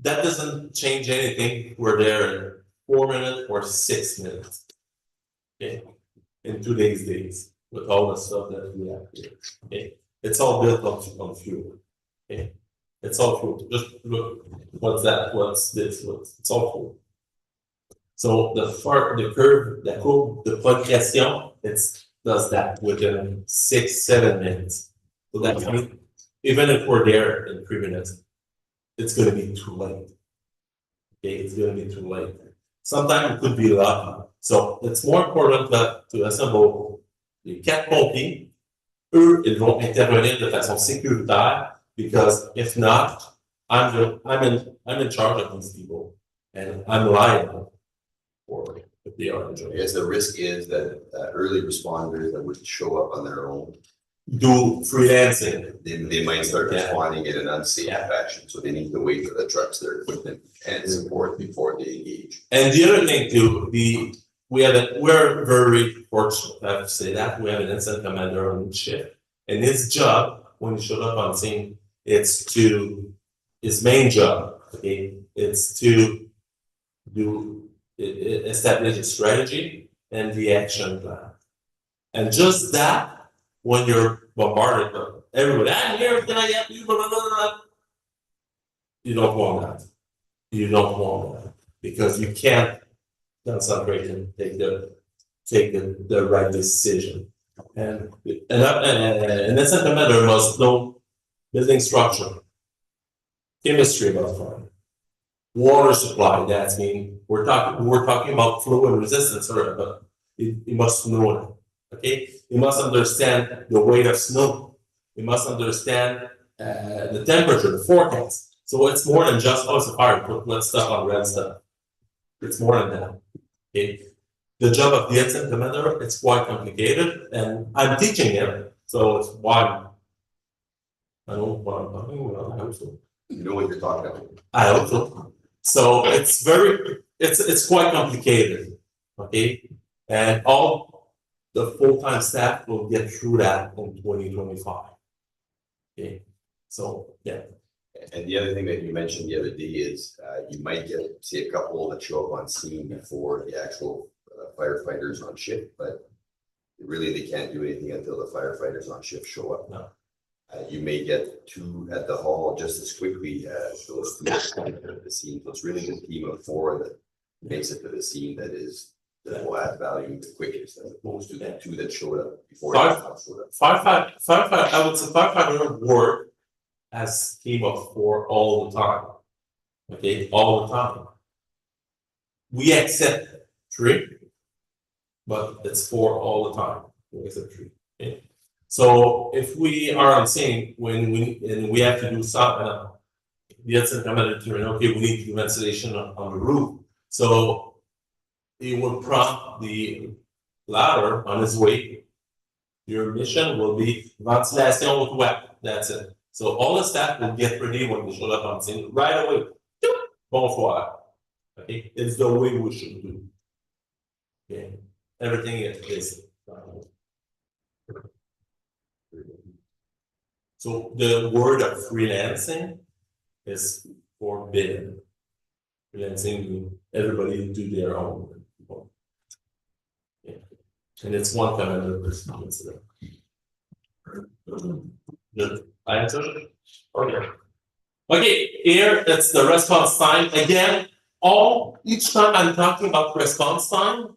that doesn't change anything. We're there in 4 minutes or 6 minutes. Okay, in 2 days with all the stuff that we have here. Okay, it's all built on fuel. Okay, it's all fuel. Just look, what's that? What's this? It's all fuel. So the curve, the progression, does that within 6-7 minutes. So that means even if we're there in 3 minutes, it's going to be too late. Okay, it's going to be too late. Sometimes it could be lucky. So it's more important to assemble les 4 pompiers. Eux, ils vont intervenir de façon sécuritaire because if not, I'm in charge of these people and I'm liable for it if they are injured. Yes, the risk is that early responders that would show up on their own Do freelancing. they might start responding in an unsafe fashion, so they need to wait for the trucks, their equipment, and support before they engage. And the other thing too, we're very fortunate, I have to say that, we have an incident commander on shift. And his job, when he showed up on scene, his main job, okay, it's to establish a strategy and the action plan. And just that, when you're bombarded by everybody, I'm here, can I help you? Blah, blah, blah, blah. You don't want that. You don't want that because you can't concentrate and take the right decision. And that's a matter must know building structure, chemistry about fire, water supply. That's mean we're talking about flow and resistance, but you must know it. Okay, you must understand the weight of snow. You must understand the temperature, the forecast. So it's more than just it's a fire. Put red stuff on red stuff. It's more than that. Okay, the job of the incident commander it's quite complicated, and I'm teaching him. So it's why I know what I'm talking about. I hope so. You know what you're talking about. I hope so. So it's quite complicated. Okay, and all the full-time staff will get through that in 2025. Okay, so yeah. And the other thing that you mentioned the other day is you might see a couple that show up on scene before the actual firefighters on shift, but really they can't do anything until the firefighters on shift show up. No. You may get two at the hall just as quickly as those two at the scene. So it's really the team of four that makes it to the scene that will add value the quickest, as opposed to the two that showed up before. Firefighter, I would say firefighter work as team of four all the time. Okay, all the time. We accept three, but it's four all the time. We accept three. Okay? So if we are on scene when we have to do something, yes, okay, we need to do ventilation on the roof. So it will prompt the ladder on his way. Your mission will be ventilation with wet. That's it. So all the staff will get ready when we show up on scene right away. Bonsoir. Okay, it's the way we should do. Okay, everything is. So the word of freelancing is forbidden. Freelancing, everybody do their own. Yeah. And it's one commander person consider. Good. I answer? Okay. Okay, here it's the response time. Again, each time I'm talking about response time,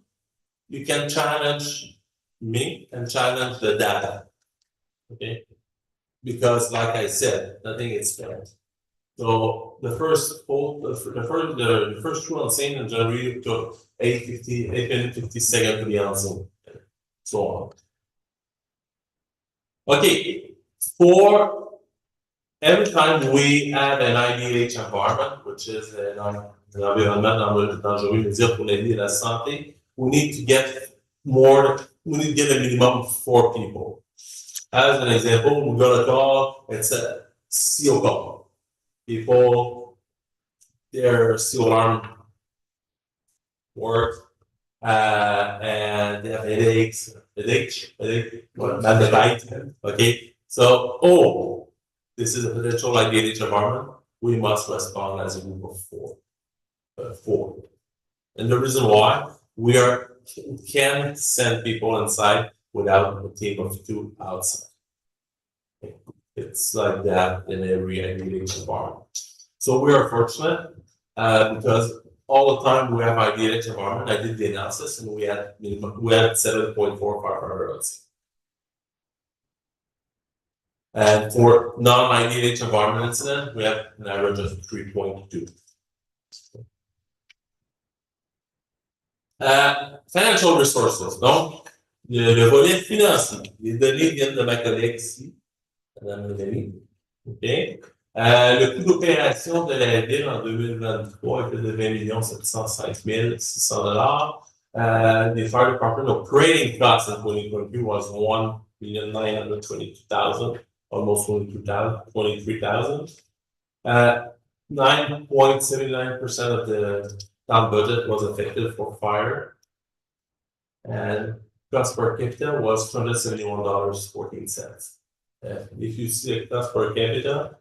you can challenge me and challenge the data. Okay. Because like I said, nothing is fair. So the first rule on scene and generally took 8 minutes 50 seconds to be on scene. So on. Okay, for every time we add an IDH environment, which is an environment dangereux pour l'aider la santé, we need to get a minimum of 4 people. As an example, we're gonna call it's a CO call. People, their CO alarm work, and they have headache, okay. So, this is a potential IDH environment. We must respond as a group of 4. And the reason why we can send people inside without a team of 2 outside. It's like that in every IDH environment. So we are fortunate because all the time we have IDH environment. I did the analysis and we had 7.4 firefighter. And for non-IDH environment incident, we have an average of 3.2. Financial resources, donc le volet financier, les données viennent de ma collègue ici, Madame Mélanie. OK. Le coût d'opération de la ville en 2023 était de 20 705 600 $. The fire department operating costs in 2022 was 1,922,000, almost 23,000. 9.79% of the town budget was affected for fire. And cost per capita was $271.14. If you see a cost per capita,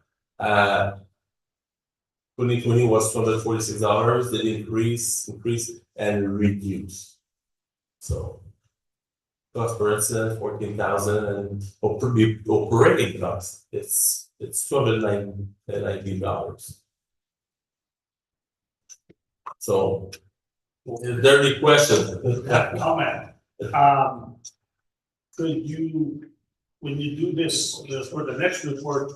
2020 was $246. They increase and reduce. So cost per incident 14,000 and operating cost it's $290. So is there any questions? Comment. Could you, when you do this for the next report,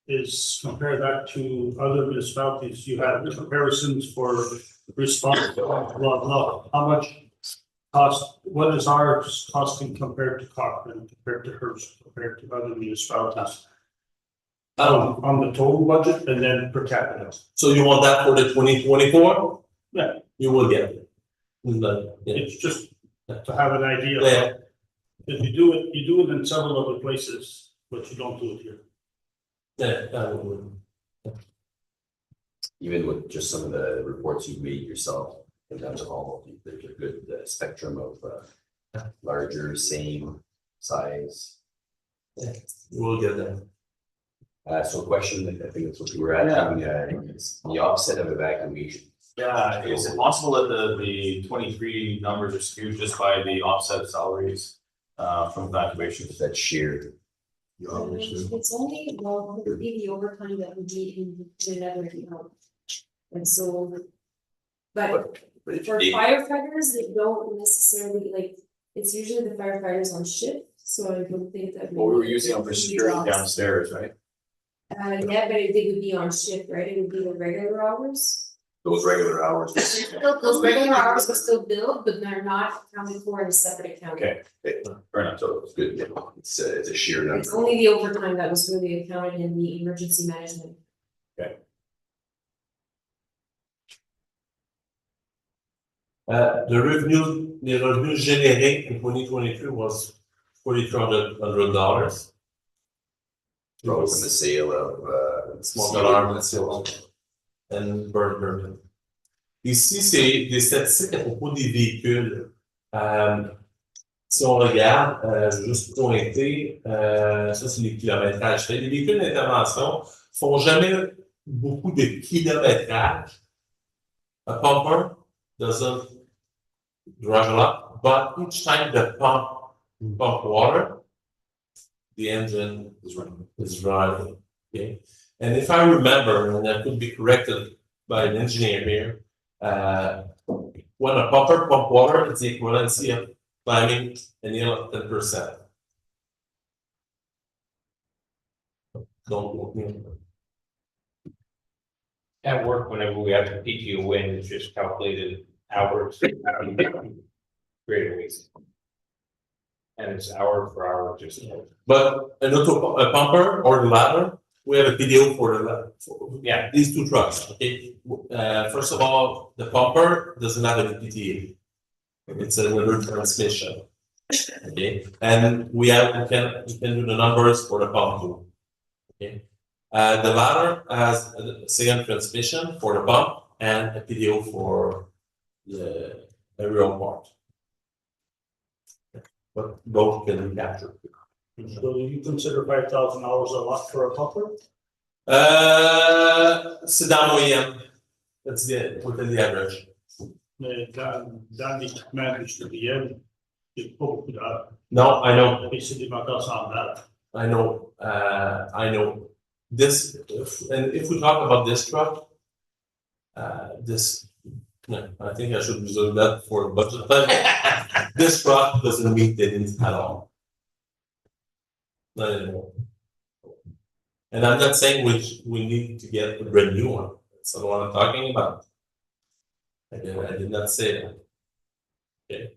is compare that to other municipalities? You have the comparisons for response, blah, blah. How much cost, what is ours costing compared to Cochrane, compared to hers, compared to other municipalities? On the total budget and then per capita. So you want that for the 2024? Yeah. You will get it. Yeah. It's just to have an idea. Yeah. If you do it in several other places, but you don't do it here. Yeah, that would. Even with just some of the reports you've made yourself, in terms of all, there's a good spectrum of larger, same size. Yeah, you will get them. So question, I think that's what we were asking, is the offset of evacuation. Yeah, is it possible that the 23 numbers are skewed just by the offset of salaries from evacuation? That's shared. It's only, well, it would be the overtime that would be in another account. And so. But But if for you- firefighters, they don't necessarily like, it's usually the firefighters on shift, so I don't think that. Well, we were using them for security downstairs, right? Yeah, but they would be on shift, right? It would be the regular hours. Those regular hours. Those regular hours are still billed, but they're not accounted for in a separate account. Okay. Fair enough, so it's good, it's a sheer number. It's only the overtime that was really accounted in the emergency management. The revenue generated in 2023 was $4,300. Probably from the sale of, Smoke alarm and so on. And burn permit. Ici, c'est des statistiques à propos des véhicules. Si on regarde, je vais juste pointer, ça c'est les kilométrages faits. Les véhicules d'intervention font jamais beaucoup de kilométrage. A pumper doesn't drive a lot, but each time the pump water, the engine is running. Okay, and if I remember, and I could be corrected by an engineer here, when a pumper pump water, it's the equivalency of climbing an hill of 10%. Don't quote me. At work, whenever we have the PTO win, it's just calculated hours. Greater weeks. And it's hour for hour, just. But a pumper or the ladder, we have a video for the ladder. Yeah. These two trucks, okay? First of all, the pumper doesn't have any PTA. It's another transmission. Okay, and we can do the numbers for the pump too. Okay. The ladder has a second transmission for the pump and a PDO for the real part. But both can be captured. So do you consider 5,000 hours a lot for a pumper? C'est dans la moyenne. That's within the average. Dans l'équipement industriel, il n'y a pas beaucoup d'heures. No, I know. Et c'est des moteurs semblables. I know. This, if we talk about this truck, I think I should reserve that for the budget. But this truck doesn't meet the needs at all. Not anymore. And I'm not saying we need to get a brand new one. That's not what I'm talking about. I did not say that. Okay.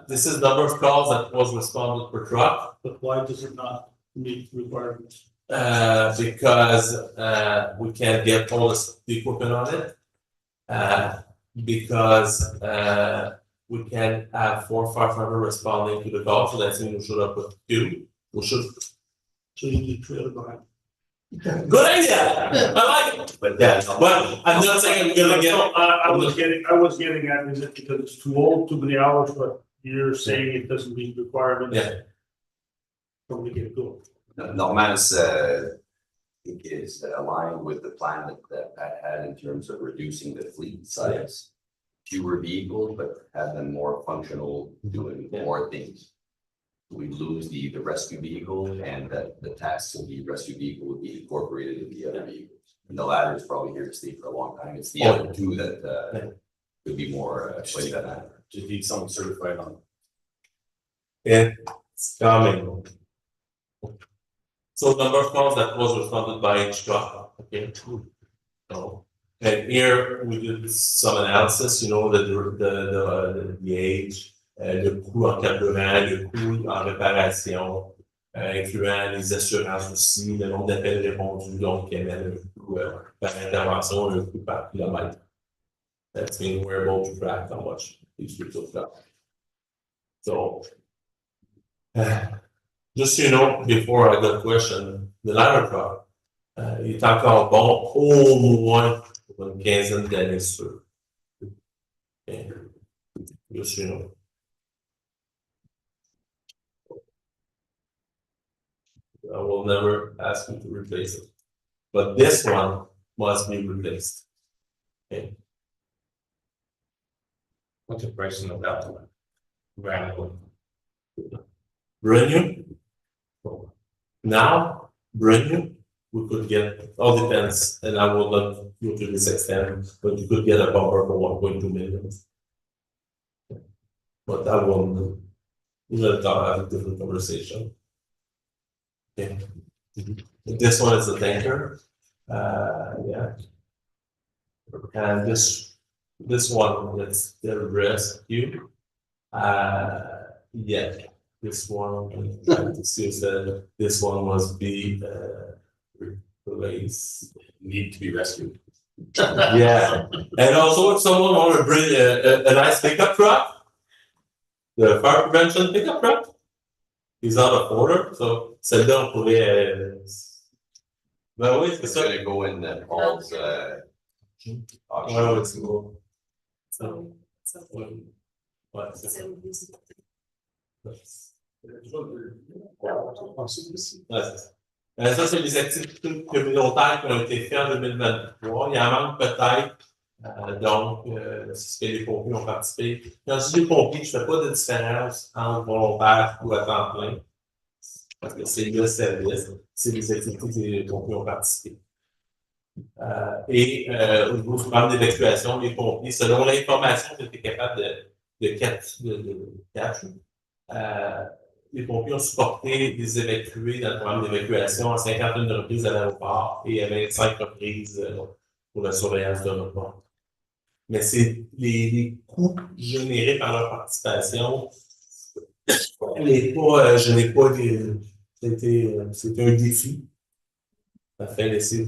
This is number of calls that was responded per truck. But why does it not meet requirements? Because we can't get all the equipment on it. Because we can have 400 or 500 responding to the call, so that means we should have put 2. We should. So you need trailer behind. Good idea. I like it. But well, I'm not saying I'm gonna get. I was getting at, is it because it's too old, too many hours, but you're saying it doesn't meet requirements? Yeah. From the get-go. Normal's, I think is aligned with the plan that Pat had in terms of reducing the fleet size. Fewer vehicles, but have them more functional, doing more things. We lose the rescue vehicle, and that the task of the rescue vehicle would be incorporated in the other vehicles. And the ladder is probably here to stay for a long time. It's the other two that could be more play that matter. Just need someone certified on. It's coming. So number of calls that was responded by each truck. Okay. So, and here we did some analysis. You know, the age. Le coût en carburant, le coût en réparation, incluant les assurances aussi, le nombre d'appels répondus, donc il y a le coût par intervention, le coût par kilomètre. That's mean we're able to track how much these people got. So, just so you know, before I got question, the ladder truck, il est encore bon au moins pour une quinzaine d'années sûres. Okay. Just so you know. I will never ask you to replace it. But this one must be replaced. Okay. What's the price of that one? Brand new. Brand new? Now, brand new, we could get, all depends, and I will not go to this extent, but you could get a bumper for 1.2 million. But I will, we'll have a different conversation. Okay. This one is a tanker. Yeah. And this one, that's the rescue. Yeah, this one, this one must be replaced. Need to be rescued. Yeah, and also if someone want to bring a nice pickup truck, the fire prevention pickup truck, is out of order, so celle-là on pourrait. Ben oui, c'est It's ça. gonna go in Paul's, auction. Ouais, ouais, c'est bon. So, Ouais, c'est ça. Ouais, c'est ça. Ça, c'est les activités communautaires qui ont été faites en 2023. Il y en manque peut-être. Donc, si les pompiers ont participé. Quand je dis les pompiers, je ne fais pas de différence entre volontaires ou à temps plein. Parce que c'est le service. C'est les activités que les pompiers ont participé. Au niveau du programme d'évacuation, les pompiers, selon l'information que j'étais capable de catch, les pompiers ont supporté des évacués dans le programme d'évacuation à 51 reprises à l'aéroport et à 25 reprises pour la surveillance de l'aéroport. Mais c'est les coûts générés par leur participation. Je n'ai pas c'était un défi. Ça fait l'essayer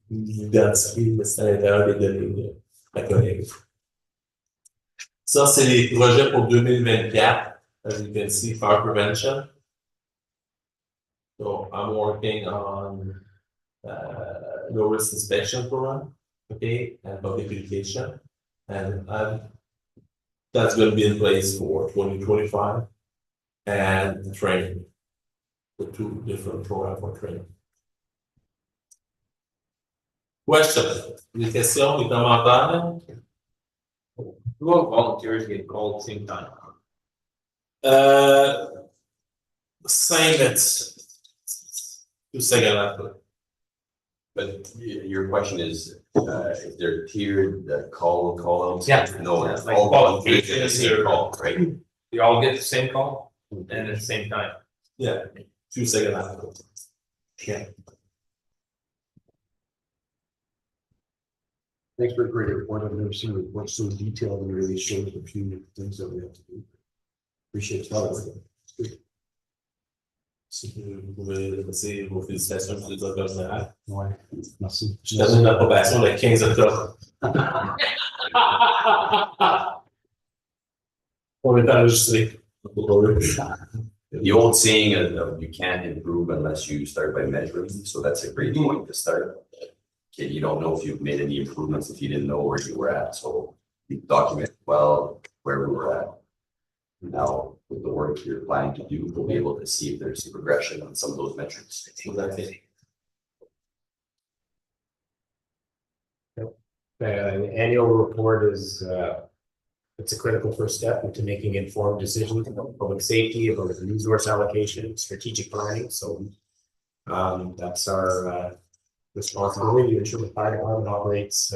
d'identifier, mais c'est à l'intérieur des données de la collègue. Ça, c'est les projets pour 2024. As you can see, fire prevention. So I'm working on low risk inspection program, okay, and public education. And that's going to be in place for 2025. And training. The two different programs for training. Questions? Des questions, des commentaires? Who all volunteers get called at the same time? Same it's 2 seconds after. But your question is, if they're tiered, the call outs? Yeah. No, Yeah, it's like all volunteers get the qualifications same or- call, right? You all get the same call and at the same time. Yeah, 2 seconds after. Yeah. Thanks for a great report. I've never seen a report so detailed and really shows a few things that we have to do. Appreciate it. Si vous pouvez passer vos félicitations pour le directeur général. Ouais, merci. Je termine l'approbation le 15 octobre. On est enregistré. The old saying of you can't improve unless you start by measuring, so that's a great point to start. Okay, you don't know if you've made any improvements if you didn't know where you were at, so you document well where we were at. Now, with the work you're planning to do, we'll be able to see if there's a progression on some of those metrics. The annual report is, it's a critical first step into making informed decisions about public safety, about resource allocation, strategic planning, so that's our responsibility to ensure the fire department operates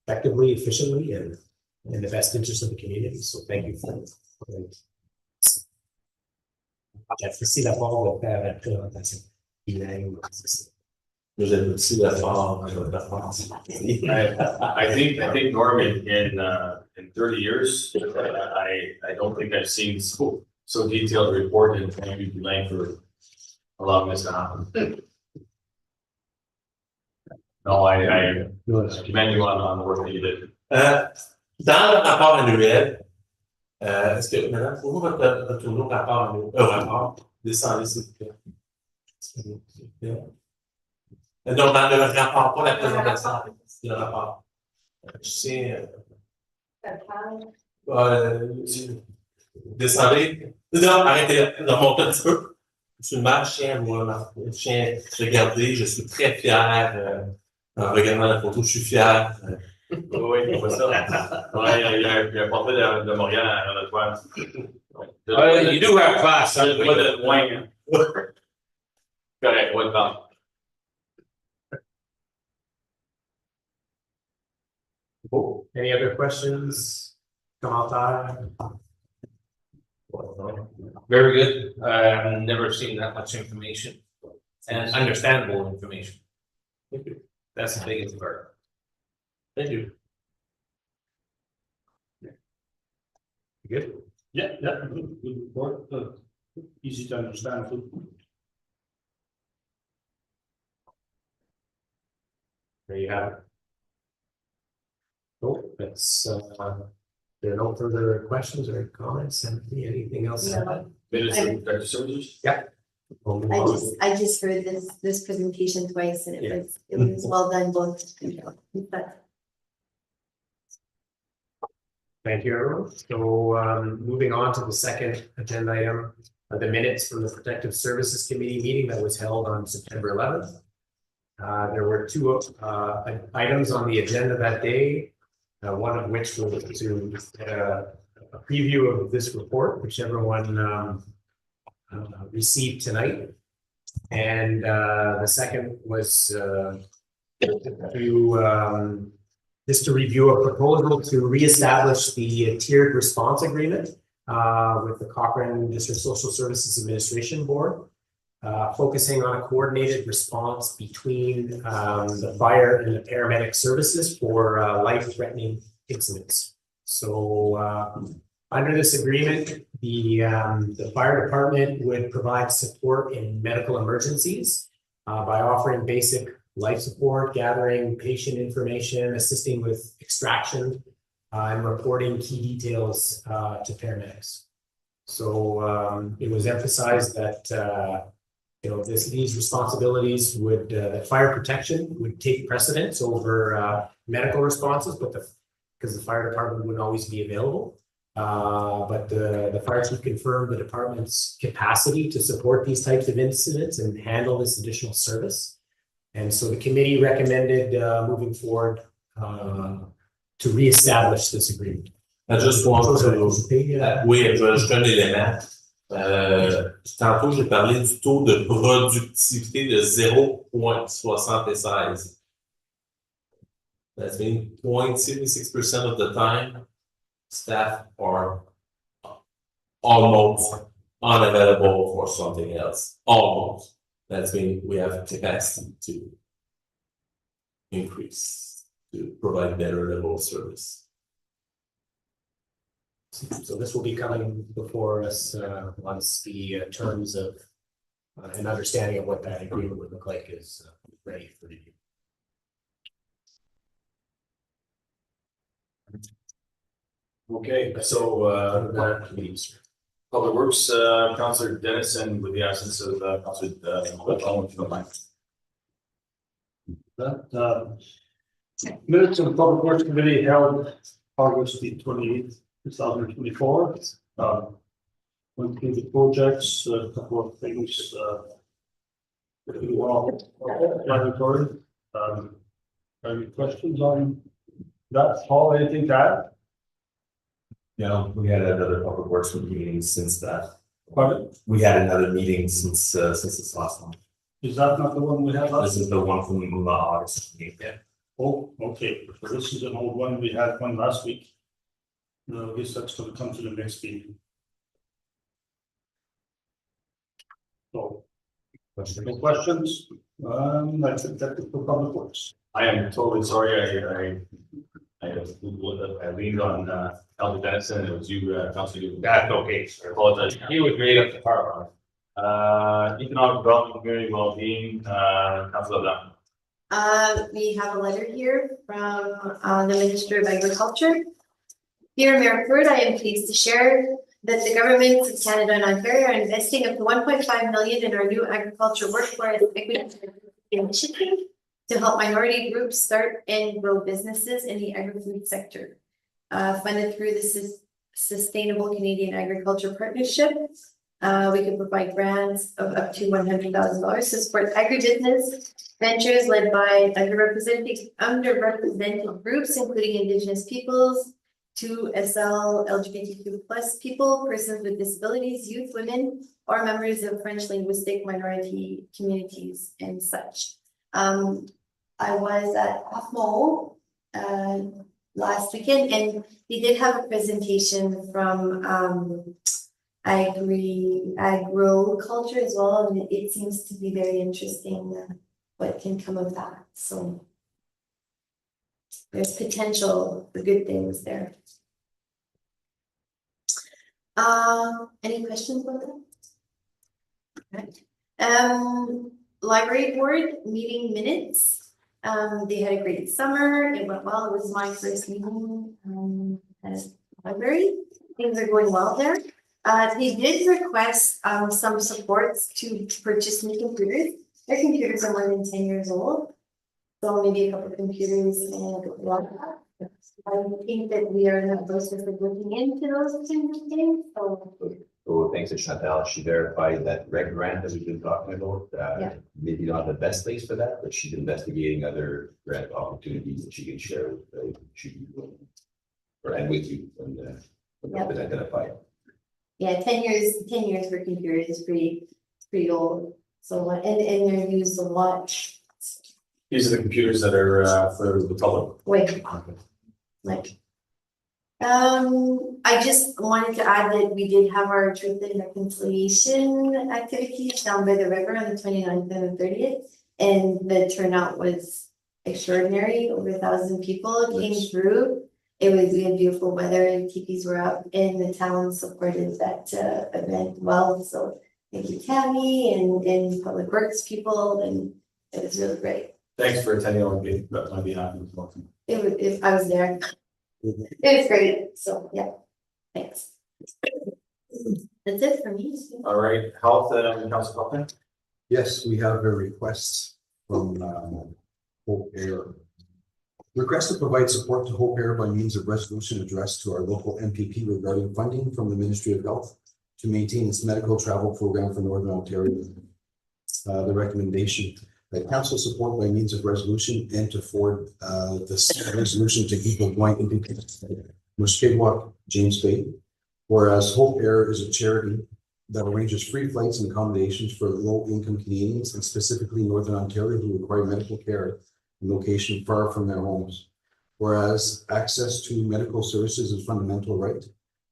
effectively, efficiently, and in the best interest of the community, so thank you for j'apprécie d'avoir fait avec J'ai aussi la forme de la France. I think Norman in 30 years, I don't think I've seen so detailed a report in maybe length for allowing this to happen. No, I commend you on the work that you did. Dans le rapport annuel, est-ce que, madame, pour vous retourner au rapport descendez s'il vous plaît. Donc, dans le rapport, pas la présentation, le rapport. Je sais, descendez. Non, arrêtez, remontez un petit peu. Je suis mal, chien, regardez, je suis très fier. En regardant la photo, je suis fier. Oui, on voit ça. Ouais, il y a un portrait de Montréal à la toile. You do have class. With it, wang. Okay, what about? Cool. Any other questions? Come out that. Very good. I've never seen that much information and understandable information. That's the biggest part. Thank you. Good. Yeah, good report, easy to understand too. There you have it. Cool. That's there are no further questions or comments. Anthony, anything else? No. Minister of Director Services? We'll move on. I just heard this presentation twice and it was well done both. But Thank you, everyone. So moving on to the second agenda item, the minutes from the Protective Services Committee meeting that was held on September 11th. There were two items on the agenda that day, one of which was to get a preview of this report, which everyone received tonight. And the second was to review a proposal to reestablish the tiered response agreement with the Cochrane District Social Services Administration Board, focusing on a coordinated response between the fire and the paramedic services for life-threatening incidents. So under this agreement, the fire department would provide support in medical emergencies by offering basic life support, gathering patient information, assisting with extraction, and reporting key details to paramedics. So it was emphasized that these responsibilities would that fire protection would take precedence over medical responses, but because the fire department wouldn't always be available. But the fire chief confirmed the department's capacity to support these types of incidents and handle this additional service. And so the committee recommended moving forward to reestablish this agreement. I just want to, oui, je vais ajouter un élément. Tantôt, j'ai parlé du taux de productivité de 0,76. That means 0.76% of the time, staff are almost unavailable for something else. Almost. That means we have capacity to increase, to provide better level of service. So this will be coming before us once the terms of an understanding of what that agreement would look like is ready for review. Okay, so Public Works, Councillor Dennison, with the absence of Councillor McClellan, if you don't mind. That minutes of the Public Works Committee held August the 28th, 2024. Went through the projects, a couple of things. Laboratory. Any questions on that? Paul, anything to add? Yeah, we had another public works meeting since that. Pardon? We had another meeting since this last one. Is that not the one we had last? This is the one from August. Yeah. Oh, okay, so this is an old one, we had one last week. No, I guess that's gonna come to the next meeting. So. No questions? I think that's for Public Works. I am totally sorry, I leaned on Elder Dennison, it was you, Councillor. That's okay, sir. I apologize. He was great up the power line. Economic Development, Community Wellbeing, Councillor Dunn. we have a letter here from the Minister of Agriculture. Here in Maryford, I am pleased to share that the governments of Canada and Ontario are investing up to 1.5 million in our new agriculture workforce equity initiative to help minority groups start and grow businesses in the agri-food sector. Funded through the Sustainable Canadian Agriculture Partnership, we can provide grants of up to $100,000 to support agribusiness ventures led by underrepresented groups, including Indigenous peoples, to SL LGBTQ+ people, persons with disabilities, youth, women, or members of French linguistic minority communities and such. I was at ACKNOW last weekend, and they did have a presentation from agriculture as well, and it seems to be very interesting what can come of that. So there's potential for good things there. Any questions about that? Right. Library board meeting minutes. They had a great summer. It went well. It was my first meeting at library. Things are going well there. They did request some supports to purchase new computers. Their computers are more than 10 years old. So maybe a couple of computers and a laptop. I think that we are in the process of looking into those kinds of things. So thanks to Chantal, she verified that rec grant that we've been talking about, Yeah. maybe not the best place for that, but she's investigating other grant opportunities that she can share with and with you when it's identified. Yeah, 10 years for computers is pretty old. So and they're used a lot. These are the computers that are for the public. Wait, like. I just wanted to add that we did have our truth and reconciliation activities down by the river on the 29th and the 30th. And the turnout was extraordinary. Over 1,000 people came through. We had beautiful weather and teepees were up, and the town supported that event well. So thank you, Tammy, and Public Works people, and it was really great. Thanks for attending on behalf of the welcome. I was there. It was great. So yeah, thanks. That's it for me. All right, health and council comment. Yes, we have a request from Hope Air. Request to provide support to Hope Air by means of resolution addressed to our local MPP regarding funding from the Ministry of Health to maintain its medical travel program for Northern Ontario. The recommendation that council support by means of resolution and to forward this resolution to equal joint Muskegwak, James Bay. Whereas Hope Air is a charity that arranges free flights and accommodations for low-income Canadians and specifically Northern Ontario who require medical care in location far from their homes. Whereas access to medical services is a fundamental right,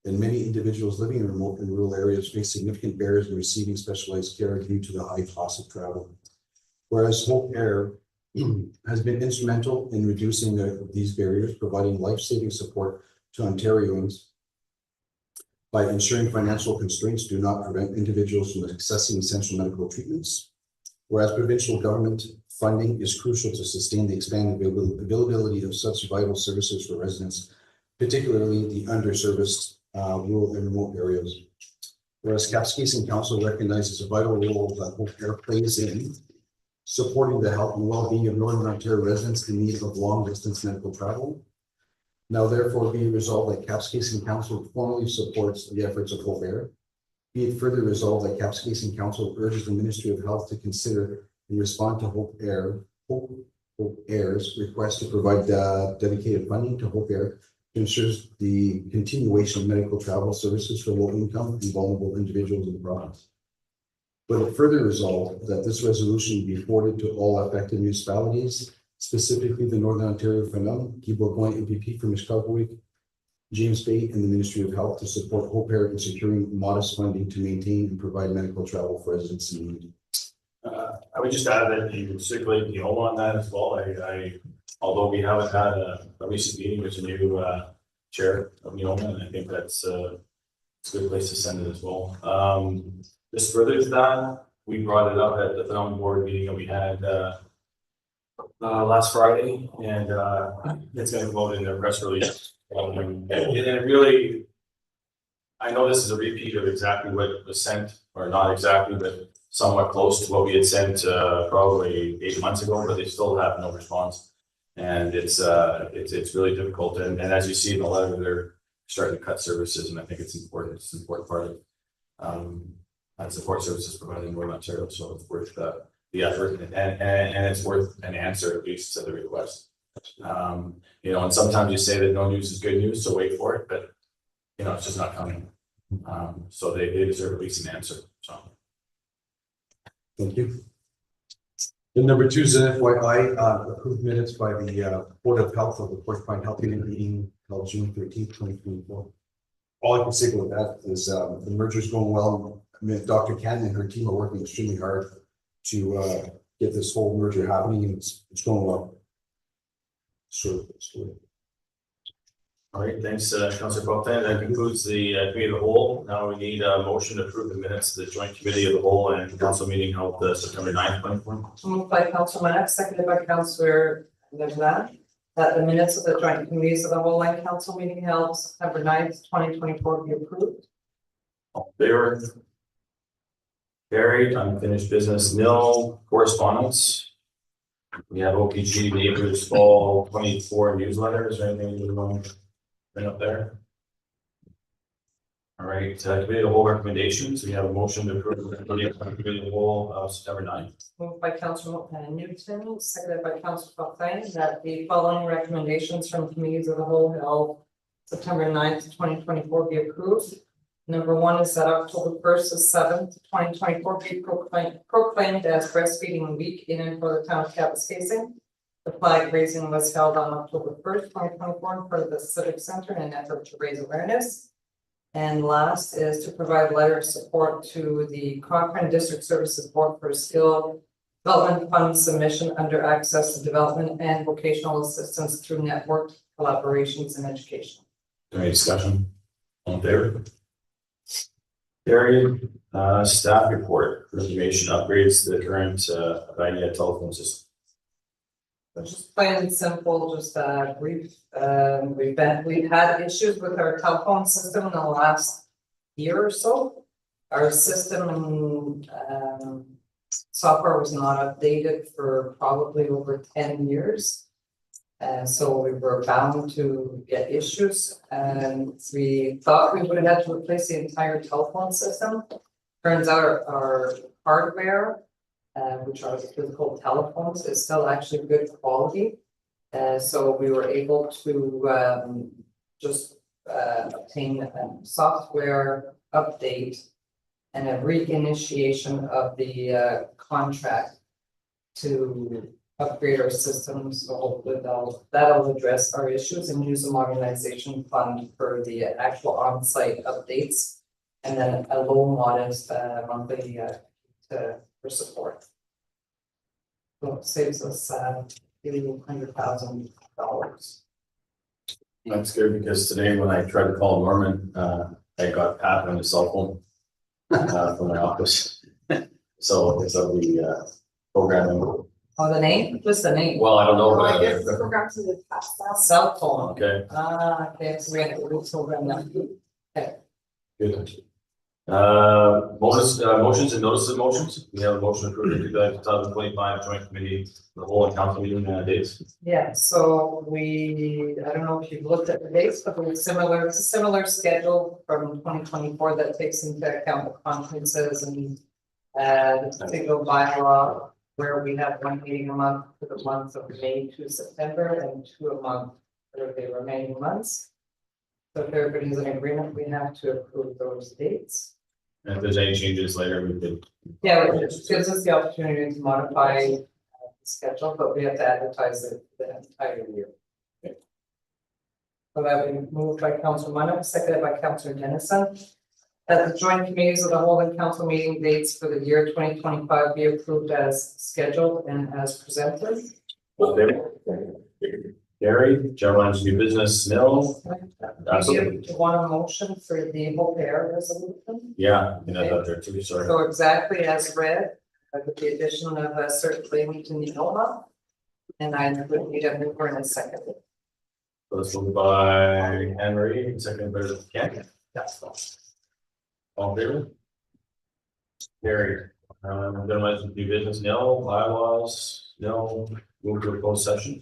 and many individuals living in remote and rural areas face significant barriers in receiving specialized care due to the high cost of travel. Whereas Hope Air has been instrumental in reducing these barriers, providing life-saving support to Ontarians by ensuring financial constraints do not prevent individuals from accessing essential medical treatments. Whereas provincial government funding is crucial to sustain the expanded availability of such vital services for residents, particularly the underserviced rural and remote areas. Whereas Kapuskasing Council recognizes a vital role that Hope Air plays in supporting the health and well-being of Northern Ontario residents in need of long-distance medical travel. Now, therefore, be resolved that Kapuskasing Council formally supports the efforts of Hope Air. Be it further resolved that Kapuskasing Council urges the Ministry of Health to consider and respond to Hope Air's request to provide dedicated funding to Hope Air to ensure the continuation of medical travel services for low-income and vulnerable individuals in the province. But it further resolved that this resolution be forwarded to all affected municipalities, specifically the Northern Ontario Finum, Kibogoy MPP for Muskegwak, James Bay, and the Ministry of Health to support Hope Air in securing modest funding to maintain and provide medical travel for residents in need. I would just add that you would circulate the OMA on that as well. Although we haven't had a recent meeting with a new chair of the OMA, and I think that's it's a good place to send it as well. Just further to that, we brought it up at the phenomenal board meeting that we had last Friday, and it's going to come out in the press release. And it really, I know this is a repeat of exactly what was sent, or not exactly, but somewhat close to what we had sent probably 8 months ago, but they still have no response. And it's really difficult. And as you see in the letter, they're starting to cut services, and I think it's important. It's an important part of support services provided in Northern Ontario, so it's worth the effort, and it's worth an answer at least to the request. You know, and sometimes you say that no news is good news, so wait for it, but you know, it's just not coming. So they deserve at least an answer, so. Thank you. And number two is an FYI, approved minutes by the Board of Health of the Port Pine Health Unit meeting held June 13th, 2024. All I can say about that is the merger is going well. I mean, Dr. Cannon and her team are working extremely hard to get this whole merger happening, and it's going well. So, All right, thanks, Councilor Boateng. That concludes the committee of the whole. Now we need a motion to approve the minutes of the joint committee of the whole and council meeting held September 9th, 2024. Moved by Councilor Manette, seconded by Councilor Lejeune, that the minutes of the joint committees of the whole and council meeting held September 9th, 2024 be approved. All in favor? Carried. Unfinished business, nil. Correspondence. We have OPG Neighbors Fall 24 newsletter. Is there anything you want to bring up there? All right, committee of the whole recommendations. We have a motion to approve the committee of the whole of September 9th. Moved by Councilor Newton, seconded by Councilor Boateng, that the following recommendations from committees of the whole held September 9th, 2024 be approved. Number one is that October 1st to 7th, 2024 be proclaimed as breastfeeding week in and for the town of Kapuskasing. The flag raising was held on October 1st, 2024 in front of the Civic Center in an effort to raise awareness. And last is to provide letter of support to the Cochrane District Services Board for Skill Development Fund submission under Access to Development and Vocational Assistance through Network Collaborations in Education. Any discussion? All in favor? Carried. Staff report for information upgrades to the current Vidia telephone system. Just plain and simple, just brief. We've had issues with our telephone system in the last year or so. Our system software was not updated for probably over 10 years. So we were bound to get issues, and we thought we would have had to replace the entire telephone system. Turns out our hardware, which are the physical telephones, is still actually good quality. So we were able to just obtain a software update and a reinitiation of the contract to upgrade our systems. So hopefully that'll address our issues and use a modernization fund for the actual on-site updates, and then a low modest monthly for support. So it saves us $100,000. That's good, because today when I tried to call Norman, I got Pat on his cell phone from my office. So it's of the programming. Oh, the name? Just the name? Well, I don't know. I guess the programs in the past. Cell phone. Okay, Okay, so we have to program that. Okay. good. Motions and notices of motions. We have a motion approved in 2025 joint committee, the whole and council meeting dates. Yeah, so I don't know if you've looked at the dates, but it's a similar schedule from 2024 that takes into account the conferences and the single bylaw, where we have one meeting a month for the months of May to September and 2 a month for the remaining months. So if everybody's in agreement, we have to approve those dates. And if there's any changes later, we could. Yeah, it just gives us the opportunity to modify the schedule, but we have to advertise it the entire year. So that we moved by Councilor Munna, seconded by Councilor Dennison, that the joint committees of the whole and council meeting dates for the year 2025 be approved as scheduled and as presented. All in favor? Carried. General lines new business, nil. Do you want a motion for the whole air resolution? Yeah, you know, that there too, sorry. So exactly as read, with the addition of a certain claimant in the NOAA. And I would need a mover in a second. So let's move by Anne Marie, second by Ken. That's all. All in favor? Carried. General lines new business, nil. Bylaws, nil. Move to a closed session.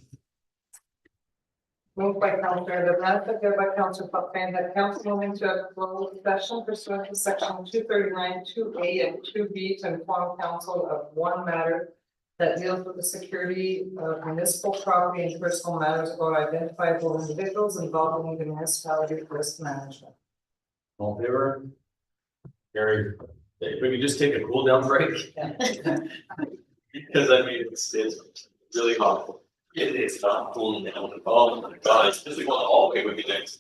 Moved by Councilor Lejeune, seconded by Councilor Boateng, that council move into a closed session pursuant to section 239, 2A and 2B to inform council of one matter that deals with the security of municipal property and personal matters about identifiable individuals involved in the municipality risk management. All in favor? Carried. If we could just take a cool down break. Because I mean, it's really hot. It's not cooling down. Oh my god, it's just like, well, okay, would be nice.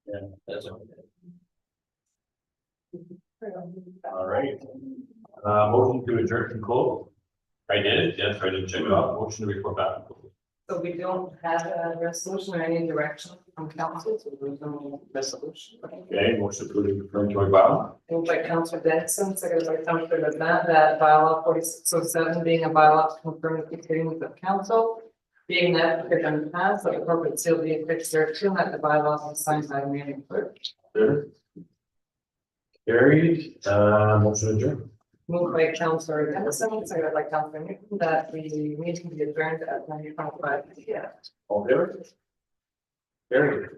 Yeah, that's okay. All right. Motion to adjourn and close. I did it, yes, I didn't check it off. Motion to report back. So we don't have a resolution or any direction from council, so there's no resolution. Okay, motion to return to a bylaw. Moved by Councillor Benson, seconded by Councillor Lebrun, that bylaw 4607 being a bylaw to confirm the proceedings of council. Being that it can pass, that the corporate seal be affixed thereto, and that the bylaws are signed by the meeting clerk. Carried, motion adjourned. Moved by Councillor Benson, seconded by Councillor Newton, that the meeting be adjourned at 9:25 p.m. All in favor? Carried.